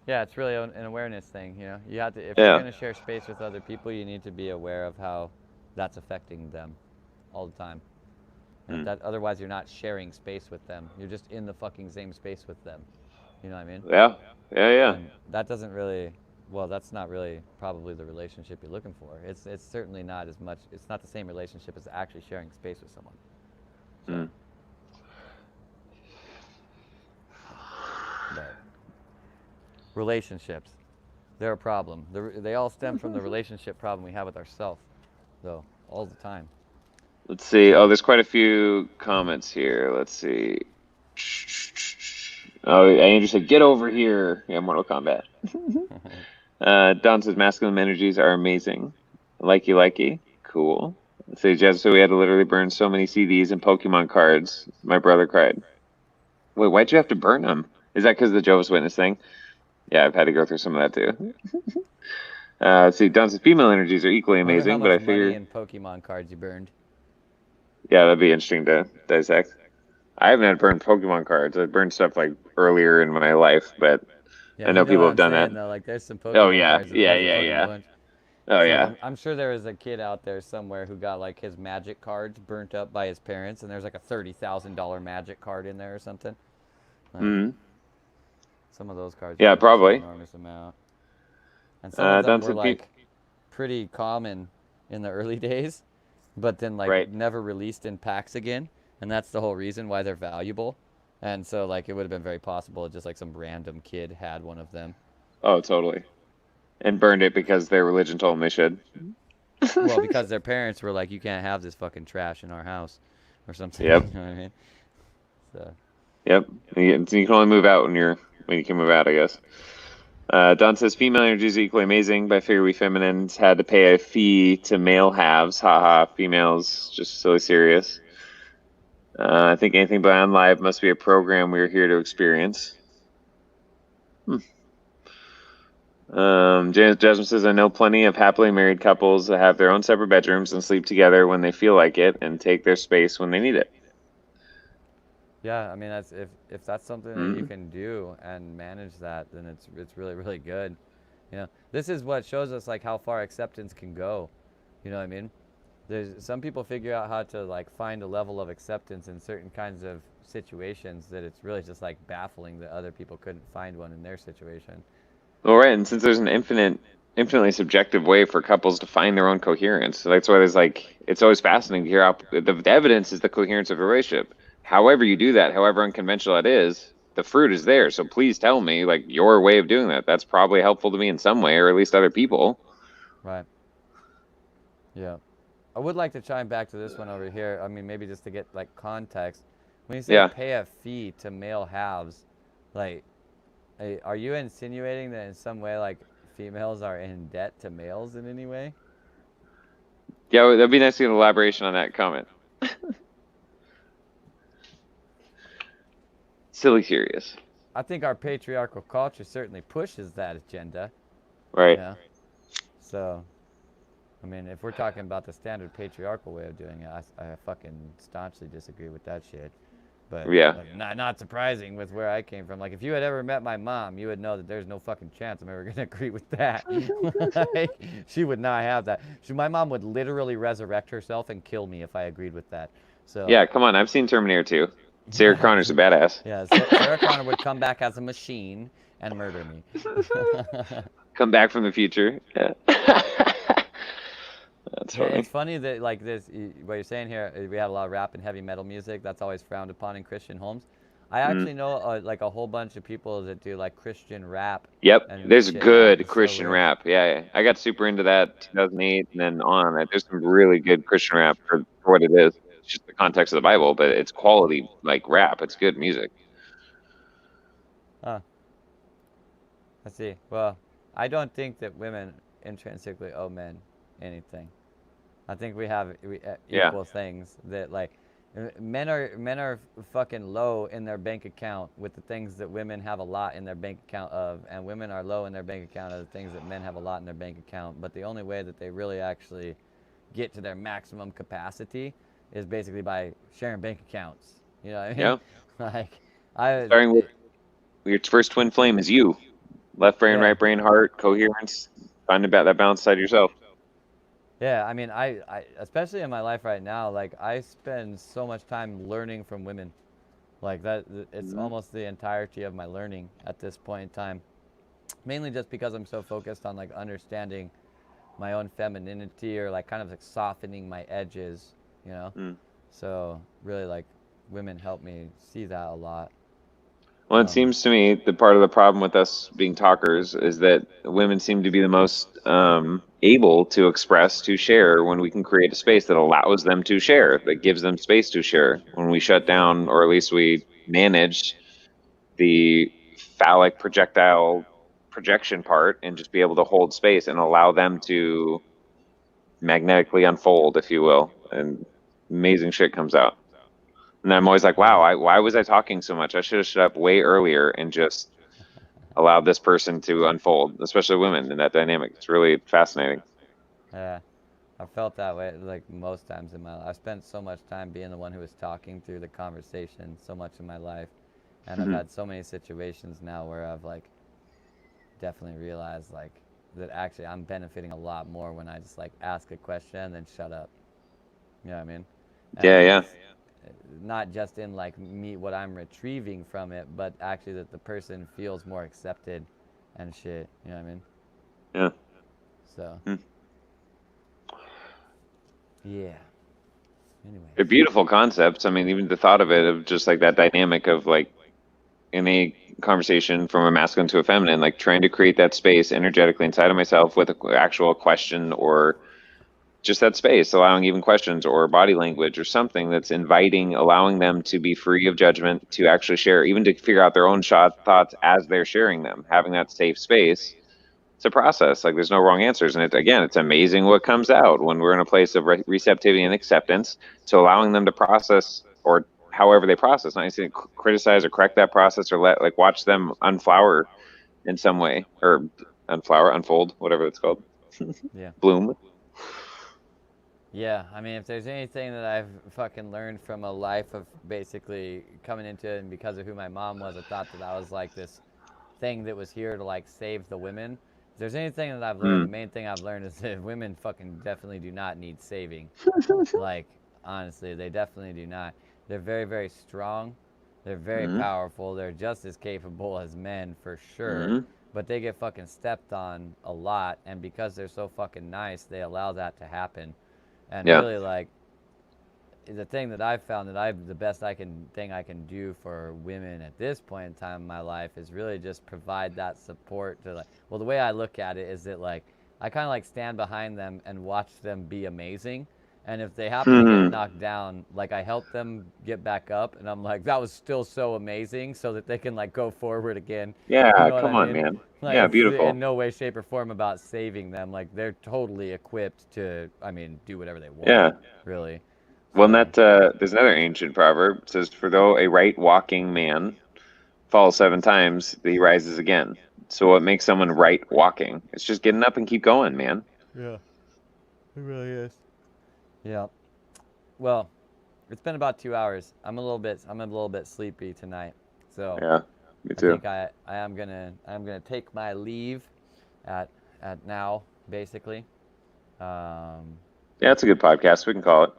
Yeah, it's really an awareness thing, You have to if you're Yeah. going to share space with other people, you need to be aware of how that's affecting them all the time. And Mm. that otherwise you're not sharing space with them. You're just in the fucking same space with them. You know what I mean? Yeah. Yeah. Yeah. And that doesn't really, well, that's not really probably the relationship you're looking for. It's certainly not as much. It's not the same relationship as actually sharing space with someone. So, Mm. but relationships, they're a problem. They all stem from the relationship problem we have with ourselves, though. all the time. Let's see. Oh, So there's quite a few comments here. Let's see. Oh, Andrew said, "Get over here." Yeah, Mortal Kombat. Don says, "Masculine energies are amazing." Likey, likey. Cool. Let's see. Jazz, so we had to literally burn so many CDs and Pokemon cards. My brother cried. Wait, why'd you have to burn them? Is that because of the Jehovah's Witness thing? Yeah, I've had to go through some of that too. Let's see. Don says, "Female energies are equally I wonder how amazing," but I much money figure, in Pokemon cards you burned. yeah, that'd be interesting to dissect. I haven't had burned Pokemon cards. I've burned stuff like earlier in my life, but Yeah, I you know know what people have I'm done that. saying though. Like, there's some Oh Pokemon yeah, cards that are yeah, worth a yeah, fucking yeah. bunch. Oh It's like yeah. I'm sure there is a kid out there somewhere who got like his magic cards burnt up by his parents, and there's like a $30,000 magic card in there or something. Like Hmm. some of those cards are Yeah, worth some probably. enormous amount, and some of them Don were said, like pretty common in the early days, but then like right. never released in packs again, and that's the whole reason why they're valuable. And so like it would have been very possible just like some random kid had one of them. Oh, totally. And burned it because their religion told them they should. Well, because their parents were like, "You can't have this fucking trash in our house," or something. Yep. You know what I mean? So Yep. You can only move out when you can move out, I guess. Don says female energy is equally amazing, but I figure we feminines had to pay a fee to male halves. Haha, females just silly serious. I think anything beyond live must be a program we're here to experience. Hmm. Jasmine says, I know plenty of happily married couples that have their own separate bedrooms and sleep together when they feel like it and take their space when they need it. yeah, I mean that's if that's something that you Hmm. can do and manage that, then it's really really good. You know, this is what shows us like how far acceptance can go. You know what I mean? There's some people figure out how to like find a level of acceptance in certain kinds of situations that it's really just like baffling that other people couldn't find one in their situation. All right, and since there's an infinitely subjective way for couples to find their own coherence, so that's why there's like it's always fascinating to hear how the evidence is the coherence of a relationship. However you do that, however unconventional it is, the fruit is there. So please tell me like your way of doing that. That's probably helpful to me in some way, or at least other people. Right. Yeah. I would like to chime back to this one over here. I mean, maybe just to get like context. When you say Yeah. pay a fee to male halves, like, are you insinuating that in some way, like, females are in debt to males in any way? Yeah, that'd be nice to get an elaboration on that comment. Silly curious. I think our patriarchal culture certainly pushes that agenda. Right. Yeah. So, I mean, if we're talking about the standard patriarchal way of doing it, I fucking staunchly disagree with that shit. But Yeah. like, not surprising with where I came from. Like, if you had ever met my mom, you would know that there's no fucking chance I'm ever gonna agree with that. Like, she would not have that. My mom would literally resurrect herself and kill me if I agreed with that. So, Yeah, come on. I've seen Terminator 2. Sarah yeah, Connor's a badass. yeah. Sarah Connor would come back as a machine and murder me. Come back from the future. Yeah. That's Yeah, funny. it's funny that like this, what you're saying here. We have a lot of rap and heavy metal music. That's always frowned upon in Christian homes. I Mm. actually know like a whole bunch of people that do like Christian rap Yep, and there's shit. Yeah, good it's so Christian weird. rap. Yeah, yeah. I got super into that 2008 and then on. There's some really good Christian rap for what it is. It's just the context of the Bible, but it's quality like rap. It's good music. Huh. Let's see. Well, I don't think that women intrinsically owe men anything. I think we have Yeah. equal things that like men are fucking low in their bank account with the things that women have a lot in their bank account of, and women are low in their bank account of the things that men have a lot in their bank account. But the only way that they really actually get to their maximum capacity is basically by sharing bank accounts. You know what I mean? Yeah. Like I Starting with your first twin flame is you. Left brain, yeah. right brain, heart, coherence. Find about that balance side yourself. Yeah, I mean, I especially in my life right now, like I spend so much time learning from women, like that. It's Mhm. almost the entirety of my learning at this point in time. Mainly just because I'm so focused on like understanding my own femininity or like kind of like softening my edges, you know. Mm. So really, like women help me see that a lot. Well, it seems to me the part of the problem with us being talkers is that women seem to be the most able to express, to share when we can create a space that allows them to share, that gives them space to share. When we shut down, or at least we manage the phallic projectile projection part and just be able to hold space and allow them to magnetically unfold, if you will, and amazing shit comes out. And I'm always like, wow, why was I talking so much? I should have shut up way earlier and just allowed this person to unfold, especially women in that dynamic. It's really fascinating. Yeah, I felt that way like most times in my life. I spent so much time being the one who was talking through the conversation so much in my life, and I've Mhm. had so many situations now where I've like definitely realized like that actually I'm benefiting a lot more when I just like ask a question and then shut up. You know what I mean? Yeah, And yeah, it's not just in like me what I'm retrieving from it, but actually that the person feels more accepted and shit. You know what I mean? yeah. So Hmm. yeah. They're Anyways. beautiful concepts. I mean, even the thought of it, of just like that dynamic of like in a conversation from a masculine to a feminine, like trying to create that space energetically inside of myself with an actual question or just that space, allowing even questions or body language or something that's inviting, allowing them to be free of judgment, to actually share, even to figure out their own thoughts as they're sharing them, having that safe space to process. Like there's no wrong answers. And again, it's amazing what comes out when we're in a place of receptivity and acceptance to allowing them to process or however they process, not necessarily criticize or correct that process or let like watch them unflower in some way or unflower, unfold, whatever it's called, Yeah. bloom. Yeah, I mean, if there's anything that I've fucking learned from a life of basically coming into it and because of who my mom was, I thought that I was like this thing that was here to like save the women. If there's anything that I've learned, the Mm. main thing I've learned is that women fucking definitely do not need saving. Like, honestly, they definitely do not. They're very, very strong. They're very Mm. powerful. They're just as capable as men for sure. Mm. But they get fucking stepped on a lot. And because they're so fucking nice, they allow that to happen. And Yeah. really, like, the thing that I've found that the best thing I can do for women at this point in time in my life is really just provide that support to like well the way I look at it is that like I kind of like stand behind them and watch them be amazing, and if they happen to get Hmm. knocked down, like I help them get back up and I'm like that was still so amazing so that they can like go forward again. You Yeah, know what I come on, mean? man. Like Yeah, it's in beautiful. no way shape or form about saving them. Like they're totally equipped to I mean do whatever they want, Yeah. really. Well, and So that there's another ancient proverb. It says, "For though a right walking man falls 7 times, he rises again." So what makes someone right walking? It's just getting up and keep going, man. yeah, it really is. Yeah. Well, it's been about 2 hours. I'm a little bit sleepy tonight, so Yeah, me I too. think I'm gonna take my leave at now basically. Um, Yeah, it's a good podcast. We can call it.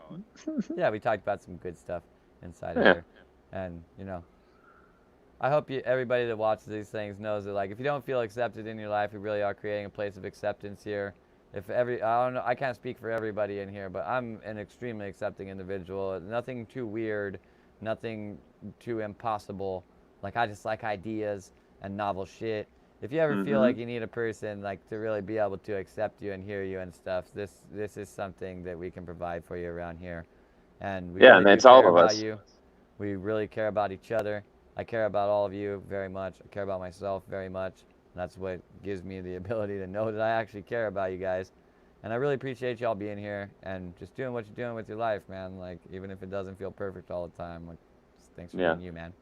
yeah, we talked about some good stuff inside of Yeah. here, and I hope everybody that watches these things knows that like if you don't feel accepted in your life, we really are creating a place of acceptance here. If I don't know, I can't speak for everybody in here, but I'm an extremely accepting individual. Nothing too weird, nothing too impossible. Like I just like ideas and novel shit. If you ever feel Hmm. like you need a person like to really be able to accept you and hear you and stuff, this is something that we can provide for you around here, and we Yeah, really and do that's all care of about us. you. We really care about each other. I care about all of you very much. I care about myself very much. That's what gives me the ability to know that I actually care about you guys. And I really appreciate y'all being here and just doing what you're doing with your life, man. Like, even if it doesn't feel perfect all the time, like, just thanks for Yeah. being you, man.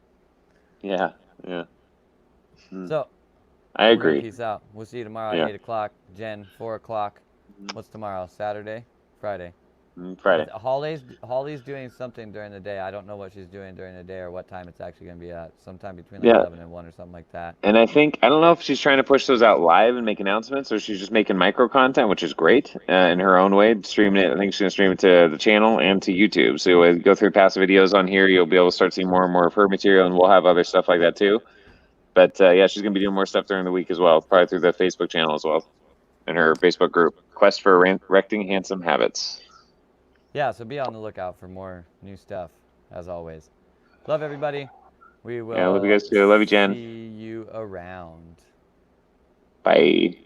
Yeah. Yeah. Hmm. So, I we're going to agree. peace out. We'll see you tomorrow at Yeah. 8 o'clock. Jen, 4 o'clock. What's tomorrow? Saturday? Friday? Friday. Holly's doing something during the day. I don't know what she's doing during the day or what time it's actually going to be at. Sometime between like Yeah. 11 and 1 or something like that. And I don't know if she's trying to push those out live and make announcements, or she's just making micro content, which is great in her own way. Streaming it, I think she's gonna stream it to the channel and to YouTube. So you'll go through past videos on here. You'll be able to start seeing more and more of her material, and we'll have other stuff like that too. But yeah, she's gonna be doing more stuff during the week as well, probably through the Facebook channel as well, and her Facebook group, Quest for Recting Handsome Habits. Yeah, so be on the lookout for more new stuff, as always. Love everybody. We Yeah, love you will guys too. Love you, Jen. see you around. Bye.